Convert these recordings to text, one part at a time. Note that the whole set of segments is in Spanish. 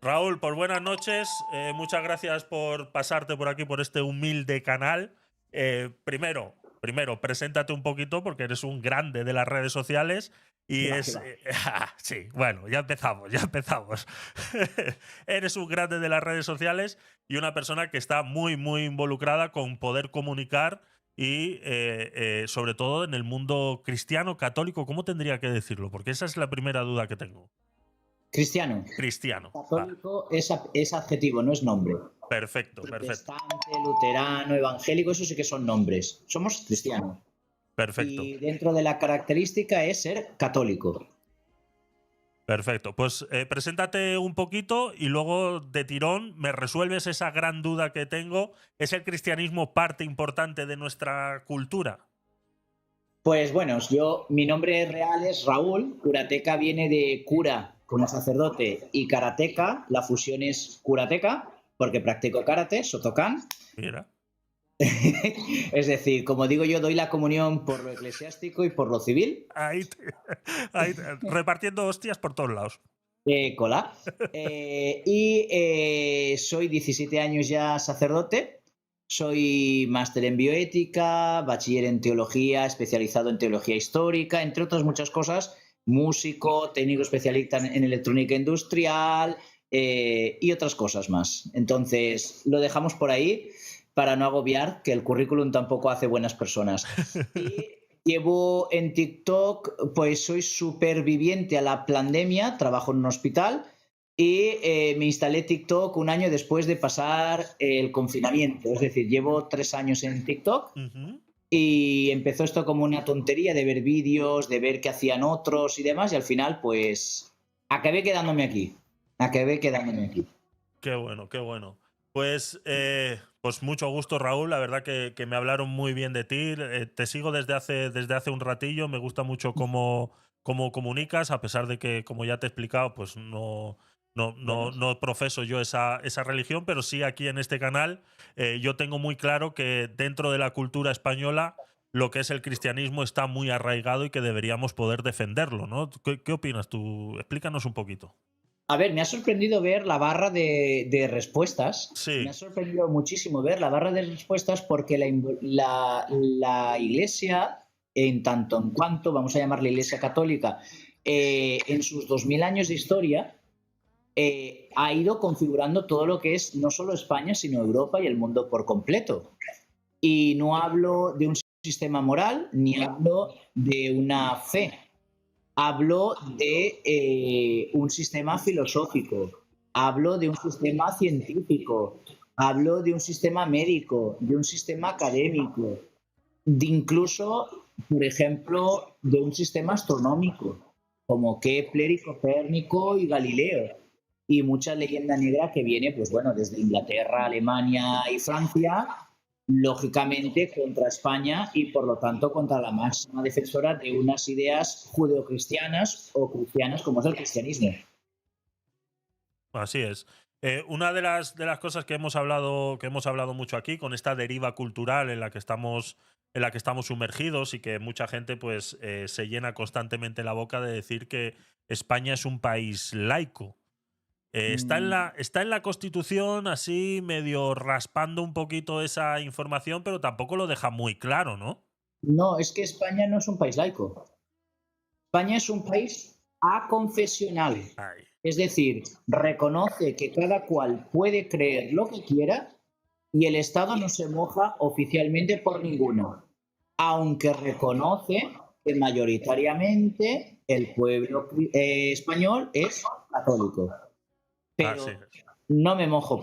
Raúl, pues buenas noches. Muchas gracias por pasarte por aquí, por este humilde canal. Primero, preséntate un poquito porque eres un grande de las redes sociales y Que va, que es... va. sí, bueno, ya empezamos, ya empezamos. Eres un grande de las redes sociales y una persona que está muy, muy involucrada con poder comunicar y sobre todo en el mundo cristiano, católico. ¿Cómo tendría que decirlo? Porque esa es la primera duda que tengo. Cristiano. Cristiano. Vale. Católico es adjetivo, no es nombre. Perfecto, perfecto. Protestante, luterano, evangélico, eso sí que son nombres. Somos cristianos. Perfecto, Y dentro de la característica es ser católico. perfecto. Pues preséntate un poquito y luego de tirón me resuelves esa gran duda que tengo. ¿Es el cristianismo parte importante de nuestra cultura? Pues bueno, mi nombre real es Raúl. Curateca viene de cura como sacerdote y karateca. La fusión es curateca porque practico karate, Shotokan. Mira. Es decir, como digo yo, doy la comunión por lo eclesiástico y por lo civil. Ahí, repartiendo hostias por todos lados. Cola. Soy 17 años ya sacerdote. Soy máster en bioética, bachiller en teología, especializado en teología histórica, entre otras muchas cosas. Músico, técnico especialista en electrónica industrial y otras cosas más. Entonces, lo dejamos por ahí para no agobiar, que el currículum tampoco hace buenas personas. Y llevo en TikTok, pues soy superviviente a la pandemia, trabajo en un hospital y me instalé TikTok un año después de pasar el confinamiento. Es decir, llevo 3 años en TikTok Ujú. y empezó esto como una tontería de ver vídeos, de ver qué hacían otros y demás y al final pues acabé quedándome aquí. Acabé quedándome aquí. Qué bueno, qué bueno. Pues mucho gusto, Raúl. La verdad que me hablaron muy bien de ti. Te sigo desde hace un ratillo. Me gusta mucho cómo comunicas, a pesar de que, como ya te he explicado, pues Bueno, no profeso yo esa religión, pero sí aquí en este canal yo tengo muy claro que dentro de la cultura española lo que es el cristianismo está muy arraigado y que deberíamos poder defenderlo, ¿no? ¿Qué opinas tú? Explícanos un poquito. a ver, me ha sorprendido ver la barra de respuestas. Me ha Sí. sorprendido muchísimo ver la barra de respuestas porque la Iglesia, en tanto en cuanto, vamos a llamarla Iglesia Católica, en sus 2000 años de historia, ha ido configurando todo lo que es no solo España, sino Europa y el mundo por completo. Y no hablo de un sistema moral, ni hablo de una fe. Hablo de un sistema filosófico, hablo de un sistema científico, hablo de un sistema médico, de un sistema académico, de incluso, por ejemplo, de un sistema astronómico, como Kepler y Copérnico y Galileo. Y mucha leyenda negra que viene, pues bueno, desde Inglaterra, Alemania y Francia, lógicamente contra España y por lo tanto contra la máxima defensora de unas ideas judeocristianas o cristianas como es el cristianismo. Así es. Una de las cosas que hemos hablado mucho aquí, con esta deriva cultural en la que estamos sumergidos y que mucha gente pues se llena constantemente la boca de decir que España es un país laico. Está en la Constitución así medio raspando un poquito esa información, pero tampoco lo deja muy claro, ¿no? No, es que España no es un país laico. España es un país aconfesional. Ay, Es decir, reconoce que cada cual puede creer lo que quiera y el Estado no se moja oficialmente por ninguno, aunque reconoce que mayoritariamente el pueblo español es católico. así Pero es. no me mojo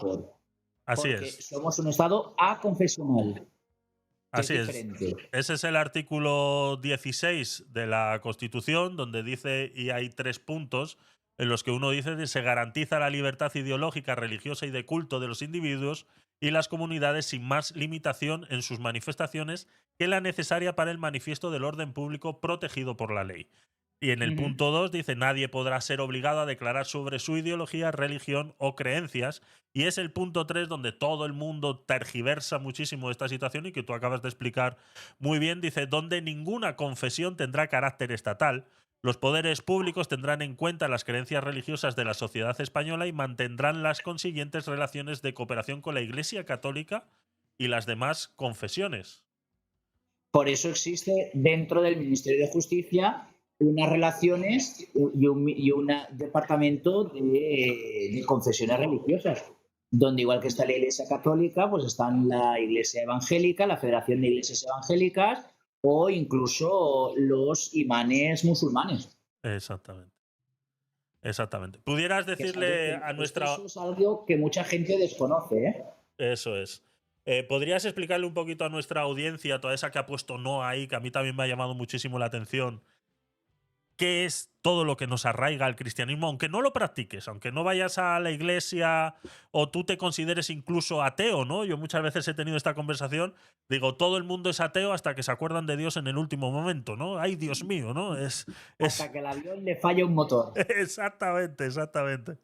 Así porque es. somos un Estado aconfesional, que es Así es. diferente. Ese es el artículo 16 de la Constitución, donde dice, y hay 3 puntos, en los que uno dice que se garantiza la libertad ideológica, religiosa y de culto de los individuos y las comunidades sin más limitación en sus manifestaciones que la necesaria para el manifiesto del orden público protegido por la ley. Y en el Ujú. punto 2 dice, nadie podrá ser obligado a declarar sobre su ideología, religión o creencias. Y es el punto 3 donde todo el mundo tergiversa muchísimo esta situación y que tú acabas de explicar muy bien. Dice, donde ninguna confesión tendrá carácter estatal, Los poderes públicos tendrán en cuenta las creencias religiosas de la sociedad española y mantendrán las consiguientes relaciones de cooperación con la Iglesia Católica y las demás confesiones. Por eso existe dentro del Ministerio de Justicia unas relaciones y un departamento de confesiones religiosas, donde igual que está la Iglesia Católica, pues están la Iglesia Evangélica, la Federación de Iglesias Evangélicas o incluso los imanes musulmanes. Exactamente. Exactamente. ¿Pudieras decirle a nuestra... Eso es algo que mucha gente desconoce, ¿eh? Eso es. ¿Podrías explicarle un poquito a nuestra audiencia, toda esa que ha puesto no ahí, que a mí también me ha llamado muchísimo la atención, qué es todo lo que nos arraiga al cristianismo, aunque no lo practiques, aunque no vayas a la iglesia o tú te consideres incluso ateo, ¿no? Yo muchas veces he tenido esta conversación, digo, todo el mundo es ateo hasta que se acuerdan de Dios en el último momento, ¿no? ¡Ay, Dios mío!, ¿no? Hasta que el avión le falla un motor. Exactamente, exactamente.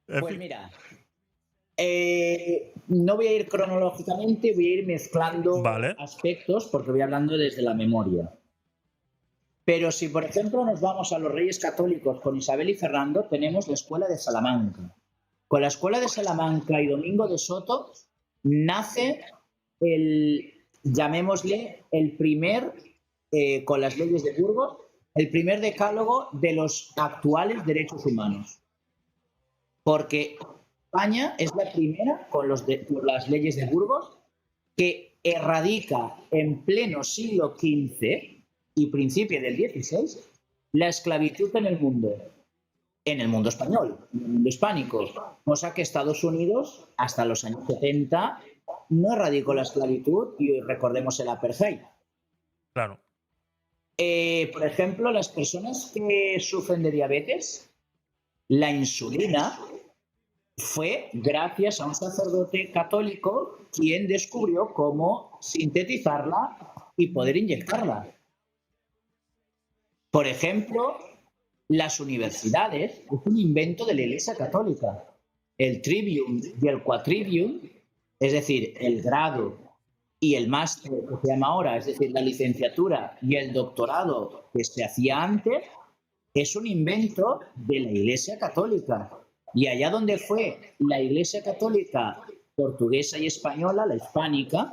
Pues mira, no voy a ir cronológicamente, voy a ir mezclando aspectos porque voy hablando desde la memoria. Pero si, por ejemplo, nos vamos a los Reyes Católicos con Isabel y Fernando, tenemos la Escuela de Salamanca. Con la Escuela de Salamanca y Domingo de Soto nace llamémosle, el primer, con las leyes de Burgos, el primer decálogo de los actuales derechos humanos. Porque España es la primera, con las leyes de Burgos, que erradica en pleno siglo XV y principio del XVI, la esclavitud en el mundo español, en el mundo hispánico, cosa que Estados Unidos, hasta los años 70, no erradicó la esclavitud y recordemos el apartheid. Claro. Por ejemplo, las personas que sufren de diabetes, la insulina fue gracias a un sacerdote católico quien descubrió cómo sintetizarla y poder inyectarla. Por ejemplo, las universidades es un invento de la Iglesia Católica. El trivium y el quadrivium, es decir, el grado y el máster que se llama ahora, es decir, la licenciatura y el doctorado que se hacía antes, es un invento de la Iglesia Católica. Y allá donde fue la Iglesia Católica portuguesa y española, la hispánica,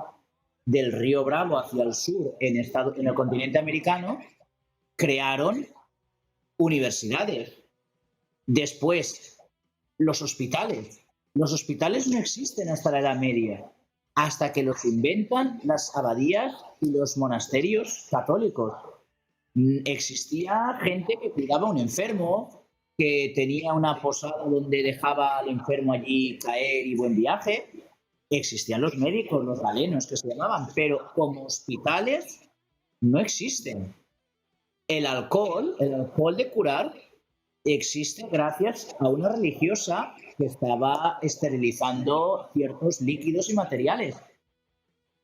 del río Bravo hacia el sur en el continente americano, crearon universidades. Después, los hospitales. Los hospitales no existen hasta la Edad Media, hasta que los inventan las abadías y los monasterios católicos. Existía gente que cuidaba a un enfermo, que tenía una posada donde dejaba al enfermo allí caer y buen viaje. Existían los médicos, los galenos que se llamaban, pero como hospitales no existen. El alcohol de curar, existe gracias a una religiosa que estaba esterilizando ciertos líquidos y materiales.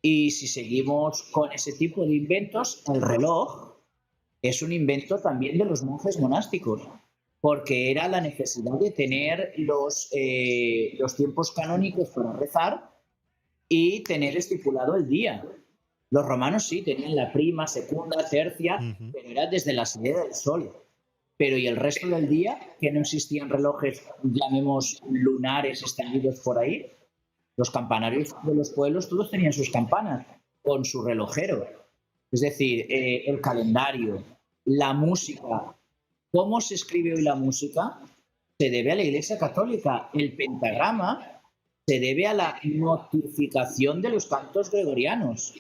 Y si seguimos con ese tipo de inventos, el reloj es un invento también de los monjes monásticos, porque era la necesidad de tener los tiempos canónicos para rezar y tener estipulado el día. Los romanos sí tenían la prima, segunda, tercia, pero era desde la salida del sol. Pero y el resto del día, que no existían relojes, llamemos lunares extendidos por ahí, los campanarios de los pueblos todos tenían sus campanas con su relojero. Es decir, el calendario, la música. ¿Cómo se escribe hoy la música? Se debe a la Iglesia Católica. El pentagrama se debe a la notificación de los cantos gregorianos.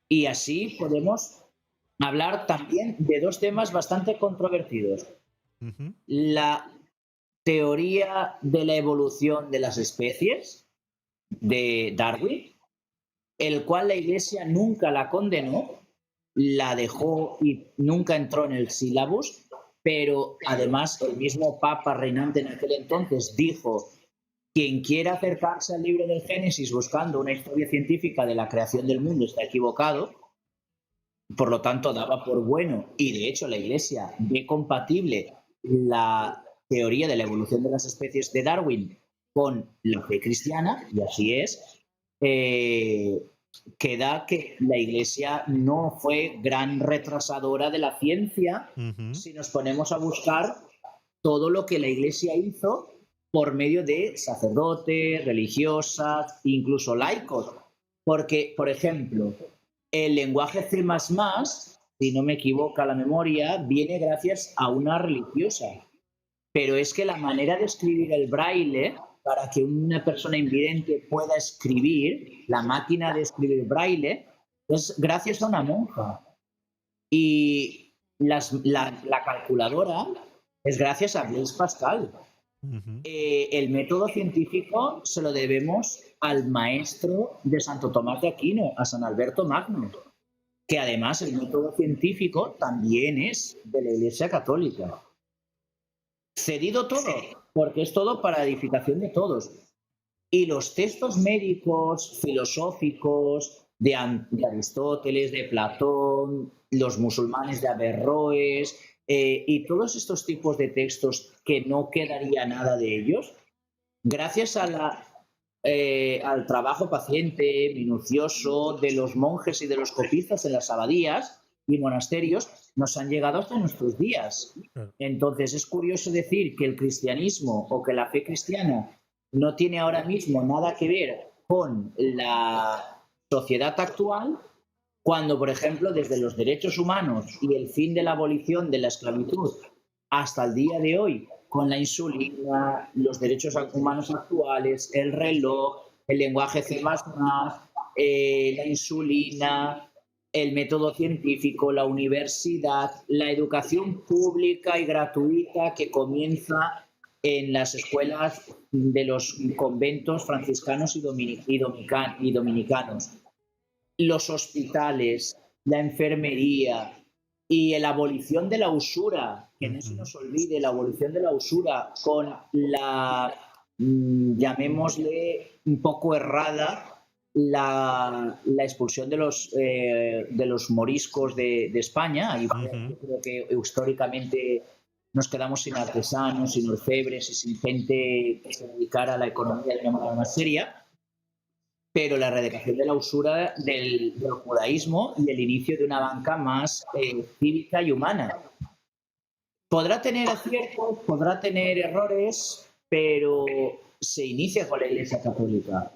Y así podemos hablar también de dos temas bastante controvertidos. La teoría de la evolución de las especies de Darwin, el cual la Iglesia nunca la condenó, la dejó y nunca entró en el sílabus, pero además el mismo Papa reinante en aquel entonces dijo: quien quiera acercarse al libro del Génesis buscando una historia científica de la creación del mundo está equivocado. Por lo tanto, daba por bueno, y de hecho la Iglesia ve compatible la teoría de la evolución de las especies de Darwin con la fe cristiana, y así es. queda que la Iglesia no fue gran retrasadora de la ciencia Ujú. si nos ponemos a buscar todo lo que la Iglesia hizo por medio de sacerdotes, religiosas, incluso laicos. Porque, por ejemplo, el lenguaje C++, si no me equivoca la memoria, viene gracias a una religiosa. Pero es que la manera de escribir el braille, para que una persona invidente pueda escribir, la máquina de escribir braille, es gracias a una monja. Y la calculadora es gracias a Blaise Pascal. Ujú. El método científico se lo debemos al maestro de Santo Tomás de Aquino, a San Alberto Magno, que además el método científico también es de la Iglesia Católica. Cedido todo, porque es todo para la edificación de todos. Y los textos médicos, filosóficos, de Aristóteles, de Platón, los musulmanes de Averroes, y todos estos tipos de textos que no quedaría nada de ellos, gracias al trabajo paciente, minucioso de los monjes y de los copistas en las abadías y monasterios, nos han llegado hasta nuestros días. Claro. Entonces es curioso decir que el cristianismo o que la fe cristiana no tiene ahora mismo nada que ver con la sociedad actual, cuando, por ejemplo, desde los derechos humanos y el fin de la abolición de la esclavitud hasta el día de hoy, con la insulina, los derechos humanos actuales, el reloj, el lenguaje C++, la insulina, el método científico, la universidad, la educación pública y gratuita que comienza en las escuelas de los conventos franciscanos y dominicanos, los hospitales, la enfermería y la abolición de la usura, que no se Ujú. nos olvide, la abolición de la usura con la, llamémosle un poco errada, la expulsión de los moriscos de España. Y Ujú. creo que históricamente nos quedamos sin artesanos, sin orfebres y sin gente que se dedicara a la economía de una manera más seria, pero la erradicación de la usura del judaísmo y el inicio de una banca más cívica y humana. Podrá tener aciertos, podrá tener errores, pero se inicia con la Iglesia Católica.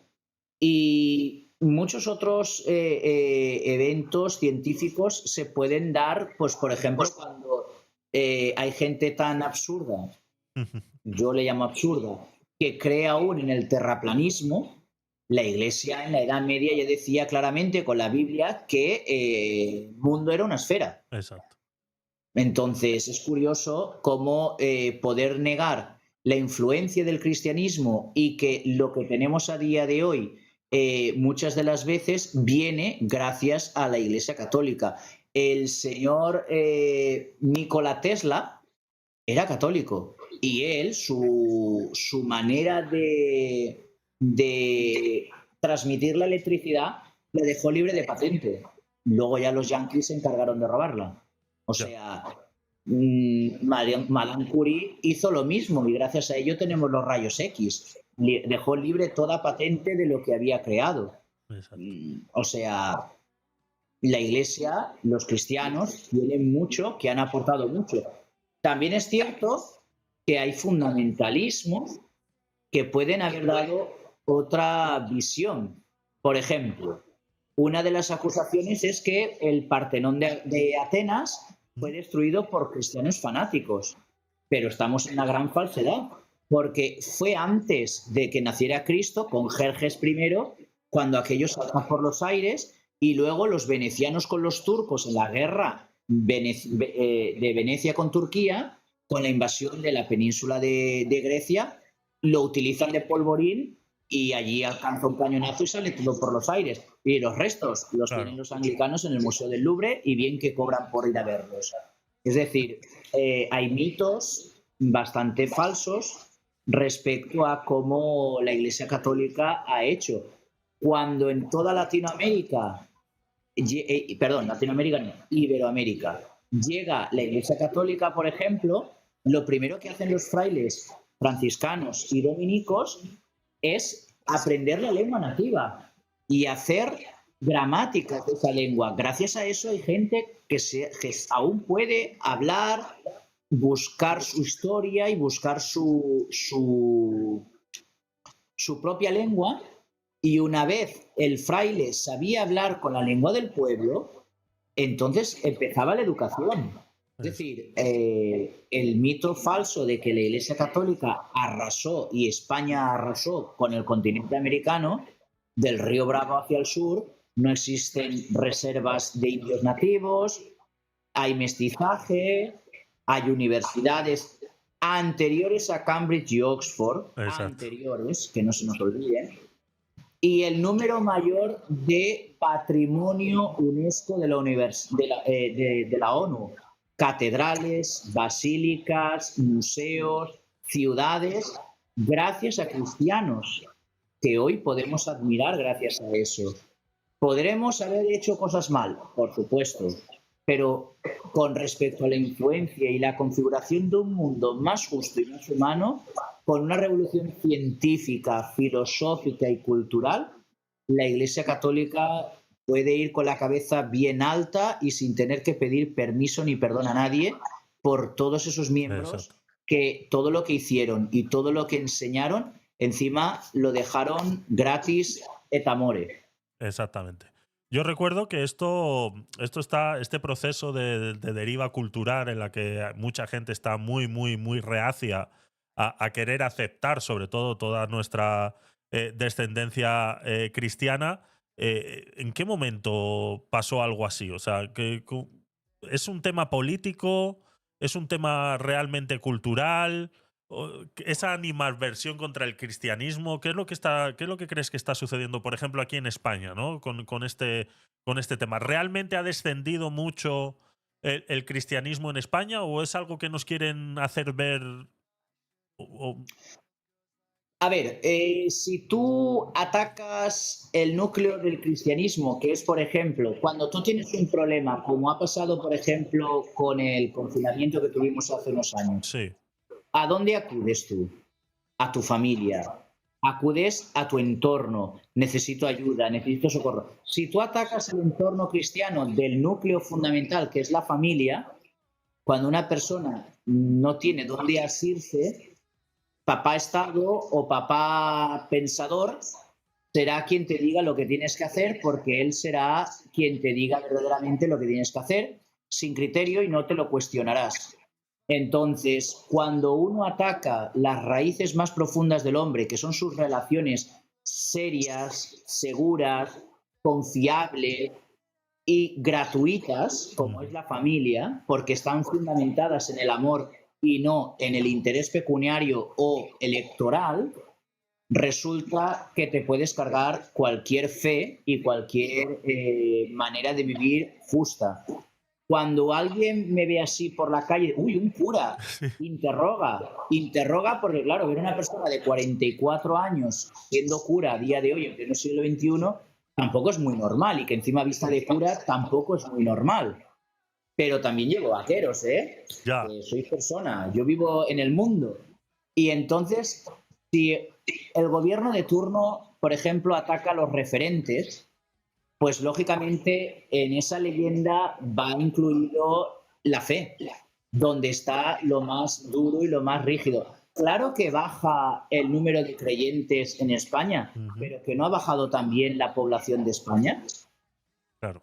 Y muchos otros eventos científicos se pueden dar, pues por ejemplo, cuando hay gente tan absurda, Ujú. yo le llamo absurda, que cree aún en el terraplanismo. La Iglesia en la Edad Media ya decía claramente con la Biblia que el mundo era una esfera. Exacto. Entonces es curioso cómo poder negar la influencia del cristianismo y que lo que tenemos a día de hoy muchas de las veces viene gracias a la Iglesia Católica. El señor Nikola Tesla era católico y él, su manera de transmitir la electricidad la dejó libre de patente. Luego ya los yanquis se encargaron de robarla. O Ya. sea, Madame Curie hizo lo mismo y gracias a ello tenemos los rayos X. Dejó libre toda patente de lo que había creado. Exacto. O sea, la Iglesia, los cristianos, tienen mucho, que han aportado mucho. También es cierto que hay fundamentalismos que pueden haber dado otra visión. Por ejemplo, una de las acusaciones es que el Partenón de Atenas fue destruido por cristianos fanáticos, pero estamos en una gran falsedad, porque fue antes de que naciera Cristo, con Jerjes I, cuando aquellos saltan por los aires, y luego los venecianos con los turcos en la guerra de Venecia con Turquía, con la invasión de la península de Grecia, lo utilizan de polvorín y allí alcanza un cañonazo y sale todo por los aires. Y los restos los Claro. tienen los anglicanos en el Museo del Louvre y bien que cobran por ir a verlos. Es decir, hay mitos bastante falsos respecto a cómo la Iglesia Católica ha hecho. Cuando en toda Latinoamérica, Latinoamérica no, Iberoamérica, llega la Iglesia Católica, por ejemplo, lo primero que hacen los frailes franciscanos y dominicos es aprender la lengua nativa y hacer gramáticas de esa lengua. Gracias a eso hay gente que aún puede hablar, buscar su historia y buscar su propia lengua. Y una vez el fraile sabía hablar con la lengua del pueblo, entonces empezaba la educación. Es Eso. decir, el mito falso de que la Iglesia Católica arrasó y España arrasó con el continente americano, del río Bravo hacia el sur, no existen reservas de indios nativos, hay mestizaje, hay universidades anteriores a Cambridge y Oxford, Exacto. anteriores, que no se nos olviden, y el número mayor de patrimonio UNESCO de la ONU. Catedrales, basílicas, museos, ciudades, gracias a cristianos, que hoy podemos admirar gracias a eso. ¿Podremos haber hecho cosas mal? Por supuesto, pero con respecto a la influencia y la configuración de un mundo más justo y más humano, con una revolución científica, filosófica y cultural, la Iglesia Católica puede ir con la cabeza bien alta y sin tener que pedir permiso ni perdón a nadie por todos esos miembros Exacto. que todo lo que hicieron y todo lo que enseñaron, encima lo dejaron gratis et amore. Exactamente. Yo recuerdo que este proceso de deriva cultural en la que mucha gente está muy, muy, muy reacia a querer aceptar, sobre todo, toda nuestra descendencia cristiana. ¿En qué momento pasó algo así? O sea, ¿es un tema político? ¿Es un tema realmente cultural? Esa animadversión contra el cristianismo, qué es lo que crees que está sucediendo, por ejemplo, aquí en España, ¿no? Con este tema. ¿Realmente ha descendido mucho el cristianismo en España o es algo que nos quieren hacer ver? O- A ver, si tú atacas el núcleo del cristianismo, que es, por ejemplo, cuando tú tienes un problema, como ha pasado, por ejemplo, con el confinamiento que tuvimos hace unos años, sí, ¿a dónde acudes tú? A tu familia. Acudes a tu entorno. Necesito ayuda, necesito socorro. Si tú atacas el entorno cristiano del núcleo fundamental, que es la familia, cuando una persona no tiene dónde asirse, papá Estado o papá pensador será quien te diga lo que tienes que hacer, porque él será quien te diga verdaderamente lo que tienes que hacer sin criterio y no te lo cuestionarás. Entonces, cuando uno ataca las raíces más profundas del hombre, que son sus relaciones serias, seguras, confiables y gratuitas, como es ujú, la familia, porque están fundamentadas en el amor y no en el interés pecuniario o electoral, resulta que te puedes cargar cualquier fe y cualquier manera de vivir justa. Cuando alguien me ve así por la calle, uy, un cura, sí, interroga porque, claro, ver a una persona de 44 años siendo cura a día de hoy, en pleno siglo XXI, tampoco es muy normal y que encima vista de cura tampoco es muy normal. Pero también llevo vaqueros, ¿eh? ya, Soy persona, yo vivo en el mundo. Y entonces, si el gobierno de turno, por ejemplo, ataca a los referentes, pues lógicamente en esa leyenda va incluido la fe, donde está lo más duro y lo más rígido. Claro que baja el número de creyentes en España, ujú, pero que no ha bajado también la población de España. claro,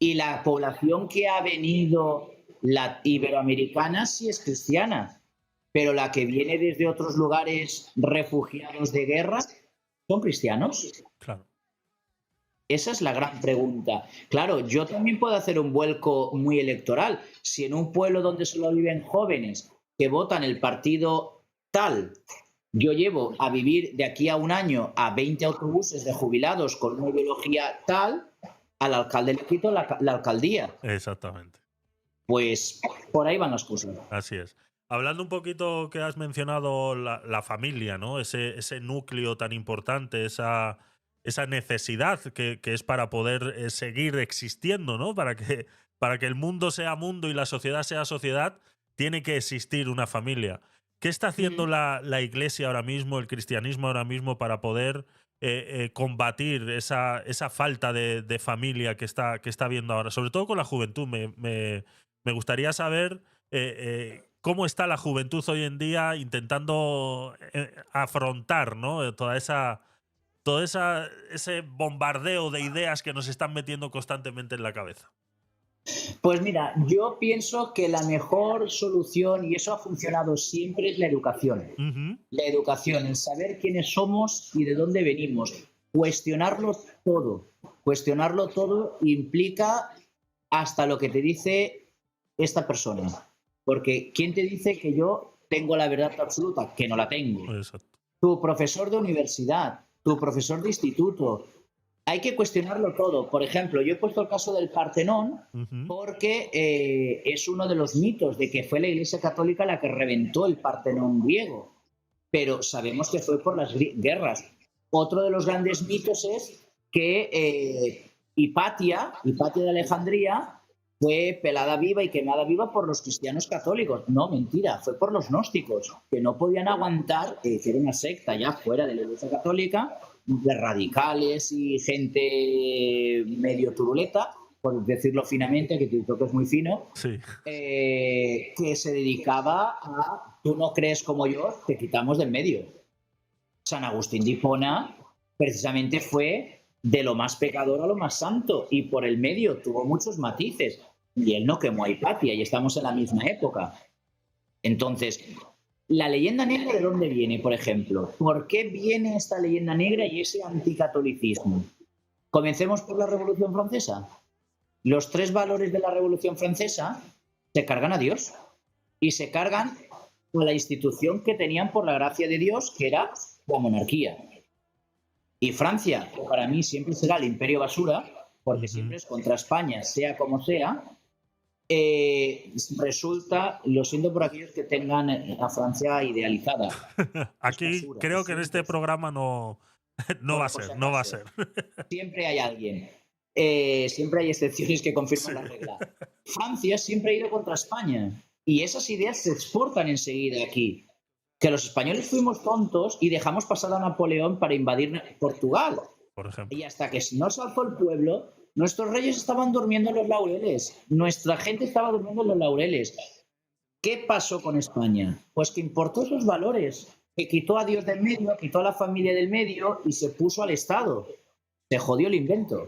Y la población que ha venido, la iberoamericana, sí es cristiana, pero la que viene desde otros lugares refugiados de guerra son cristianos. claro. Esa es la gran pregunta. Claro, yo también puedo hacer un vuelco muy electoral. Si en un pueblo donde solo viven jóvenes que votan el partido tal, yo llevo a vivir de aquí a un año a 20 autobuses de jubilados con una ideología tal, al alcalde le quito la alcaldía. Exactamente. Pues por ahí van las cosas. Así es. Hablando un poquito que has mencionado la familia, ¿no? Ese núcleo tan importante, esa necesidad que es para poder seguir existiendo, ¿no? Para que el mundo sea mundo y la sociedad sea sociedad, tiene que existir una familia. ¿Qué está haciendo Mm. la Iglesia ahora mismo, el cristianismo ahora mismo, para poder combatir esa falta de familia que está habiendo ahora? Sobre todo con la juventud. Me gustaría saber cómo está la juventud hoy en día intentando afrontar, ¿no? Ese bombardeo de ideas que nos están metiendo constantemente en la cabeza. Pues mira, yo pienso que la mejor solución, y eso ha funcionado siempre, es la educación. Ujú. La educación, el saber quiénes somos y de dónde venimos. Cuestionarlo todo. Cuestionarlo todo implica hasta lo que te dice esta persona. Porque ¿quién te dice que yo tengo la verdad absoluta? Que no la tengo. Exacto. Tu profesor de universidad, tu profesor de instituto. Hay que cuestionarlo todo. Por ejemplo, yo he puesto el caso del Partenón Ujú. porque es uno de los mitos de que fue la Iglesia Católica la que reventó el Partenón griego, pero sabemos que fue por las guerras. Otro de los grandes mitos es que Hipatia de Alejandría, fue pelada viva y quemada viva por los cristianos católicos. No, mentira, fue por los gnósticos, que no podían aguantar que era una secta ya fuera de la Iglesia Católica, de radicales y gente medio turuleta, por decirlo finamente, que te creo que es muy fino, Sí. que se dedicaba a, tú no crees como yo, te quitamos del medio. San Agustín de Hipona precisamente fue de lo más pecador a lo más santo, y por el medio tuvo muchos matices, y él no quemó a Hipatia, y estamos en la misma época. Entonces, ¿la leyenda negra de dónde viene, por ejemplo? ¿Por qué viene esta leyenda negra y ese anticatolicismo? Comencemos por la Revolución Francesa. Los tres valores de la Revolución Francesa se cargan a Dios y se cargan a la institución que tenían por la gracia de Dios, que era la monarquía. Y Francia, que para mí siempre será el imperio basura, porque Ujú. siempre es contra España, sea como sea, resulta, lo siento por aquellos que tengan a Francia idealizada, es Aquí basura. creo que en este programa no, no va a Bueno, por si ser, no va a acaso, ser. siempre hay alguien. Siempre hay excepciones que confirman Sí. la regla. Francia siempre ha ido contra España y esas ideas se exportan enseguida aquí. Que los españoles fuimos tontos y dejamos pasar a Napoleón para invadir Portugal. Por ejemplo. Y hasta que no se alzó el pueblo, nuestros reyes estaban durmiendo en los laureles. Nuestra gente estaba durmiendo en los laureles. ¿Qué pasó con España? Pues que importó esos valores, que quitó a Dios del medio, quitó a la familia del medio y se puso al Estado. Se jodió el invento.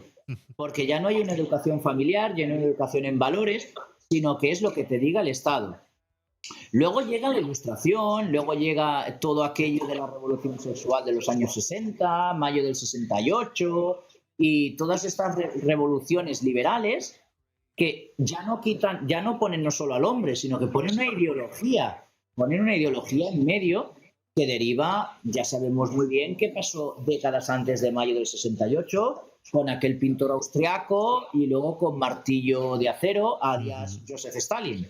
Porque ya no hay una educación familiar, ya no hay educación en valores, sino que es lo que te diga el Estado. Luego llega la Ilustración, luego llega todo aquello de la revolución sexual de los años 60, mayo del 68, y todas estas revoluciones liberales que ya no quitan, ya no ponen no solo al hombre, sino que ponen una ideología en medio que deriva, ya sabemos muy bien qué pasó décadas antes de mayo del 68, con aquel pintor austriaco y luego con Martillo de Acero, alias Joseph Stalin.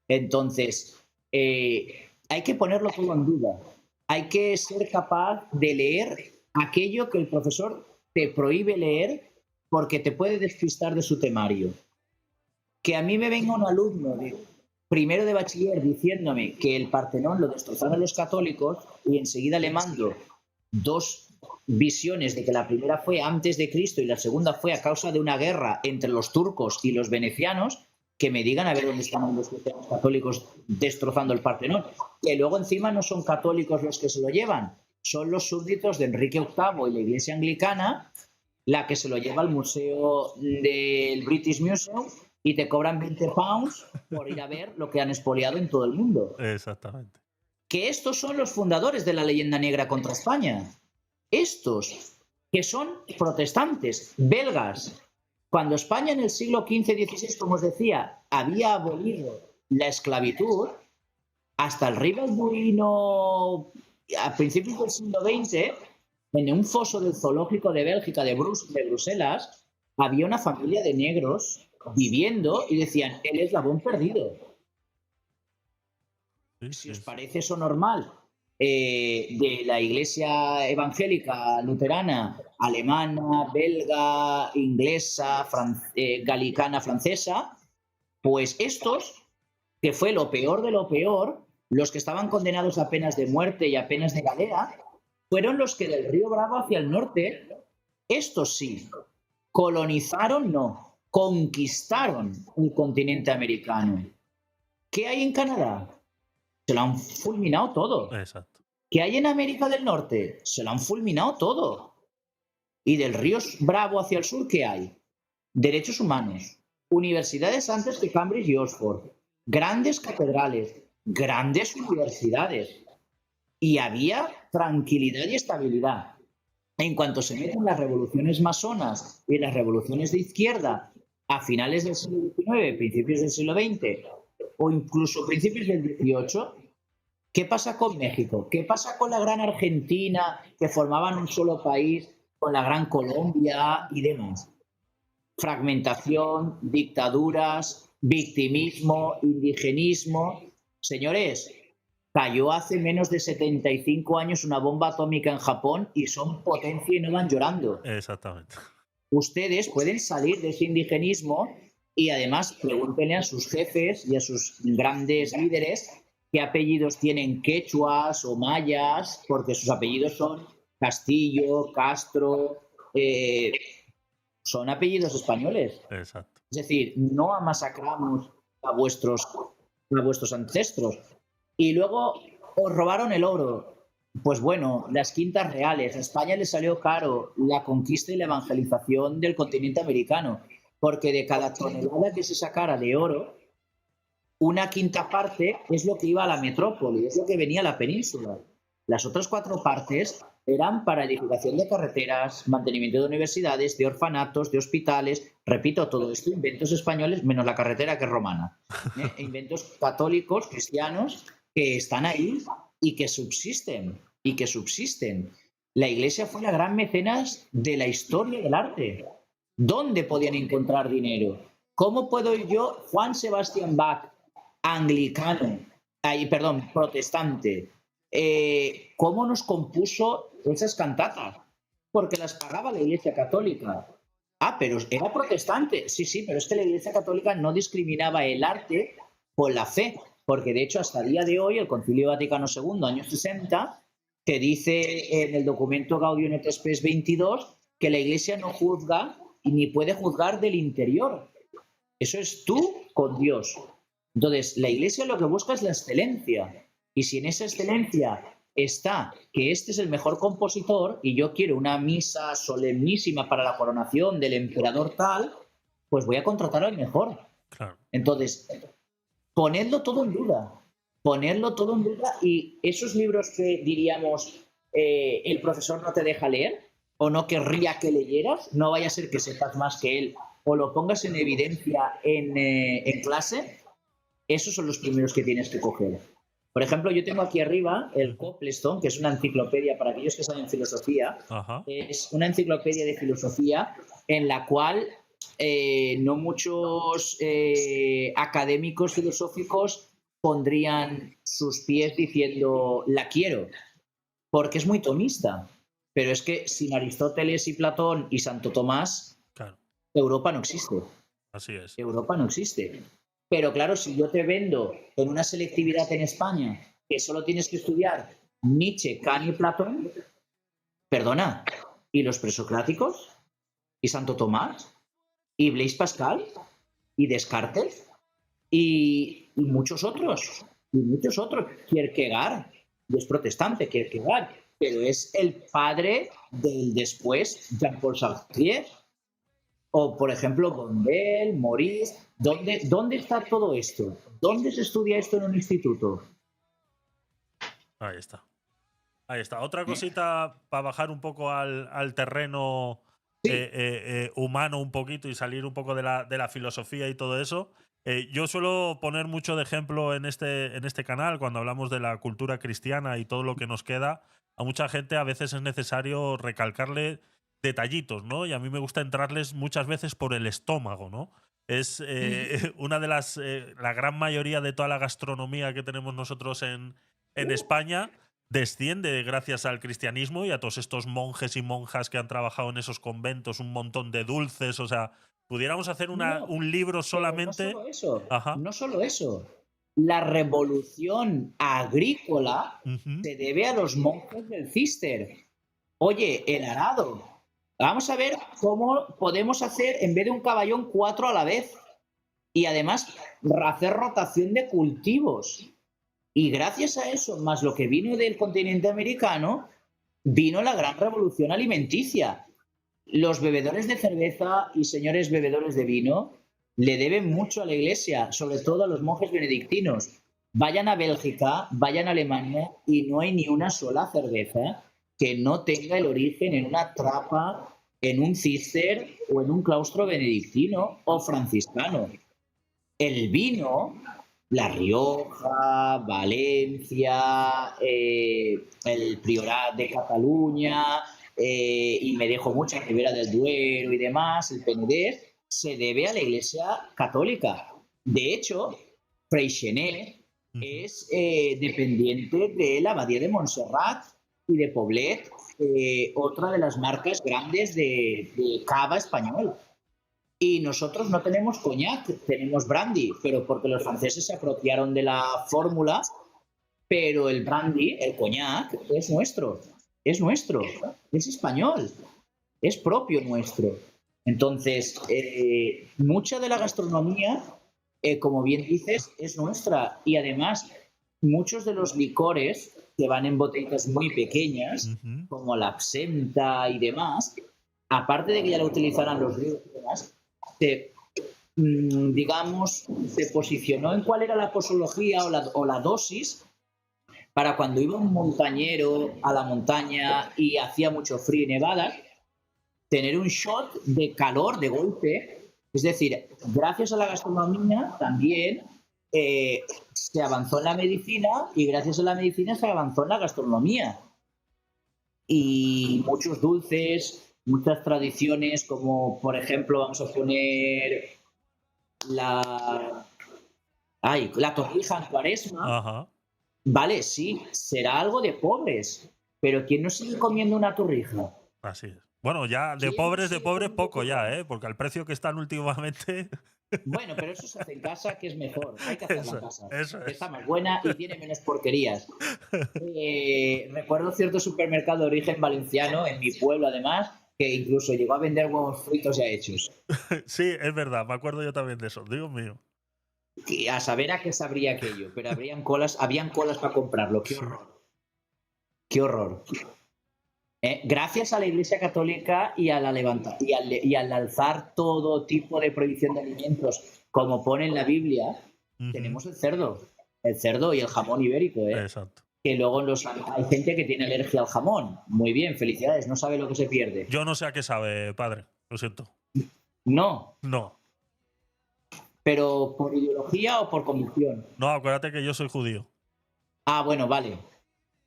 Entonces, hay que ponerlo todo en duda. Hay que ser capaz de leer aquello que el profesor te prohíbe leer porque te puede despistar de su temario. Que a mí me venga un alumno de primero de bachiller diciéndome que el Partenón lo destrozaron los católicos y enseguida le mando dos visiones de que la primera fue antes de Cristo y la segunda fue a causa de una guerra entre los turcos y los venecianos, que me digan a ver dónde están los cristianos católicos destrozando el Partenón. Que luego encima no son católicos los que se lo llevan, son los súbditos de Enrique VIII y la Iglesia Anglicana la que se lo lleva al museo del British Museum y te cobran 20 pounds por ir a ver lo que han expoliado en todo el mundo. Exactamente. Que estos son los fundadores de la leyenda negra contra España. Estos, que son protestantes, belgas. Cuando España en el siglo XV-XVI, como os decía, había abolido la esclavitud, hasta el rey Balduino, a principios del siglo XX, en un foso del zoológico de Bélgica, de Bruselas, había una familia de negros viviendo y decían, el eslabón perdido. Sí, Si os sí. parece eso normal, de la iglesia evangélica luterana, alemana, belga, inglesa, galicana, francesa, pues estos, que fue lo peor de lo peor, Los que estaban condenados a penas de muerte y a penas de galera fueron los que del río Bravo hacia el norte, estos sí, colonizaron, no, conquistaron el continente americano. ¿Qué hay en Canadá? Se lo han fulminado todo. Exacto. ¿Qué hay en América del Norte? Se lo han fulminado todo. Y del río Bravo hacia el sur, ¿qué hay? Derechos humanos, universidades antes que Cambridge y Oxford, grandes catedrales, grandes universidades. Y había tranquilidad y estabilidad. En cuanto se meten las revoluciones masonas y las revoluciones de izquierda a finales del siglo XIX, principios del siglo XX o incluso principios del XVIII, ¿qué pasa con México? ¿Qué pasa con la gran Argentina, que formaban un solo país, con la gran Colombia y demás? Fragmentación, dictaduras, victimismo, indigenismo. Señores, cayó hace menos de 75 años una bomba atómica en Japón y son potencia y no van llorando. Exactamente. Ustedes pueden salir de ese indigenismo y además pregúntenle a sus jefes y a sus grandes líderes qué apellidos tienen quechuas o mayas, porque sus apellidos son Castillo, Castro, son apellidos españoles. Exacto. Es decir, no masacramos a vuestros ancestros. Y luego os robaron el oro. Pues bueno, las quintas reales. A España le salió caro la conquista y la evangelización del continente americano, porque de cada tonelada que se sacara de oro, una quinta parte es lo que iba a la metrópoli, es lo que venía a la península. Las otras 4 partes eran para edificación de carreteras, mantenimiento de universidades, de orfanatos, de hospitales. Repito, todo esto inventos españoles, menos la carretera que es romana. Inventos católicos, cristianos, que están ahí y que subsisten. La Iglesia fue la gran mecenas de la historia del arte. ¿Dónde podían encontrar dinero? ¿Cómo puedo yo, Juan Sebastián Bach, anglicano, protestante, cómo nos compuso esas cantatas? Porque las pagaba la Iglesia Católica. Ah, pero era protestante. Sí, pero es que la Iglesia Católica no discriminaba el arte con la fe, porque de hecho hasta el día de hoy el Concilio Vaticano II, años 60, que dice en el documento Gaudium et Spes 22 que la Iglesia no juzga y ni puede juzgar del interior. Eso es tú con Dios. Entonces, la Iglesia lo que busca es la excelencia. Y si en esa excelencia está que este es el mejor compositor y yo quiero una misa solemnísima para la coronación del emperador tal, pues voy a contratar al mejor. Claro. Entonces, ponedlo todo en duda. Y esos libros que diríamos el profesor no te deja leer o no querría que leyeras, no vaya a ser que sepas más que él o lo pongas en evidencia en clase, esos son los primeros que tienes que coger. Por ejemplo, yo tengo aquí arriba el Copleston, que es una enciclopedia para aquellos que saben filosofía. Ajá. Es una enciclopedia de filosofía en la cual no muchos académicos filosóficos pondrían sus pies diciendo la quiero, porque es muy tomista. Pero es que sin Aristóteles y Platón y Santo Tomás, claro, Europa no existe. Así es. Europa no existe. Pero claro, si yo te vendo en una selectividad en España que solo tienes que estudiar Nietzsche, Kant y Platón, perdona, ¿y los presocráticos? ¿Y Santo Tomás? ¿Y Blaise Pascal? ¿Y Descartes? ¿Y muchos otros? Kierkegaard, es protestante, Kierkegaard, pero es el padre del después Jean-Paul Sartre. O, por ejemplo, Gondel, Maurice. ¿Dónde está todo esto? ¿Dónde se estudia esto en un instituto? Ahí está. Otra cosita para bajar un poco al terreno humano un poquito y salir un poco de la filosofía y todo eso. Yo suelo poner mucho de ejemplo en este canal cuando hablamos de la cultura cristiana y todo lo que nos queda. A mucha gente a veces es necesario recalcarle detallitos, ¿no? Y a mí me gusta entrarles muchas veces por el estómago, ¿no? Es una de la gran mayoría de toda la gastronomía que tenemos nosotros en España desciende gracias al cristianismo y a todos estos monjes y monjas que han trabajado en esos conventos, un montón de dulces, o sea, pudiéramos hacer un libro solamente. No solo eso. la revolución agrícola Ujú. se debe a los monjes del Cister. Oye, el arado. Vamos a ver cómo podemos hacer, en vez de un caballón, 4 a la vez. Y además, hacer rotación de cultivos. Y gracias a eso, más lo que vino del continente americano, vino la gran revolución alimenticia. Los bebedores de cerveza y señores bebedores de vino le deben mucho a la Iglesia, sobre todo a los monjes benedictinos. Vayan a Bélgica, vayan a Alemania y no hay ni una sola cerveza que no tenga el origen en una trapa, en un cister o en un claustro benedictino o franciscano. El vino, La Rioja, Valencia, el Priorat de Cataluña, y me dejo mucho Ribera del Duero y demás, el Penedès, se debe a la Iglesia Católica. De hecho, Freixenet Ujú. es dependiente de la Abadía de Montserrat y de Poblet, otra de las marcas grandes de cava español. Y nosotros no tenemos coñac, tenemos brandy, pero porque los franceses se apropiaron de la fórmula, pero el brandy, el coñac, es nuestro, es español, es propio nuestro. Entonces, mucha de la gastronomía, como bien dices, es nuestra. Y además, muchos de los licores que van en botellitas muy pequeñas, Ujú. como la absenta y demás, aparte de que ya lo utilizarán los griegos y demás, se, digamos, se posicionó en cuál era la posología o la dosis para cuando iba un montañero a la montaña y hacía mucho frío y nevadas, tener un shot de calor de golpe. Es decir, gracias a la gastronomía también se avanzó en la medicina y gracias a la medicina se avanzó en la gastronomía. Y muchos dulces, muchas tradiciones, como por ejemplo, vamos a poner la, la torrija en Cuaresma. Ajá. Vale, sí, será algo de pobres, pero ¿quién no sigue comiendo una torrija? Así es. Bueno, ya ¿Quién no de sigue pobres comiendo poco ya, turrón? ¿eh? Porque al precio que están últimamente. Bueno, pero eso se hace en casa, que es mejor. Hay que hacerla en Eso, casa. eso Está es. más buena y tiene menos porquerías. Recuerdo cierto supermercado de origen valenciano, en mi pueblo además, que incluso llegó a vender huevos fritos ya hechos. Sí, es verdad, me acuerdo yo también de eso. Dios mío. Y a saber a qué sabría aquello, pero habían colas para comprarlo. ¡Qué Sí. horror! ¡Qué horror! Gracias a la Iglesia Católica y, a la y al alzar todo tipo de prohibición de alimentos, como pone en la Biblia, Ujú. tenemos el cerdo y el jamón ibérico, Exacto. que luego hay gente que tiene alergia al jamón. Muy bien, felicidades, no sabe lo que se pierde. Yo no sé a qué sabe, padre. Lo siento. No, No. pero por ideología o por convicción. No, acuérdate que yo soy judío. Ah, bueno, vale.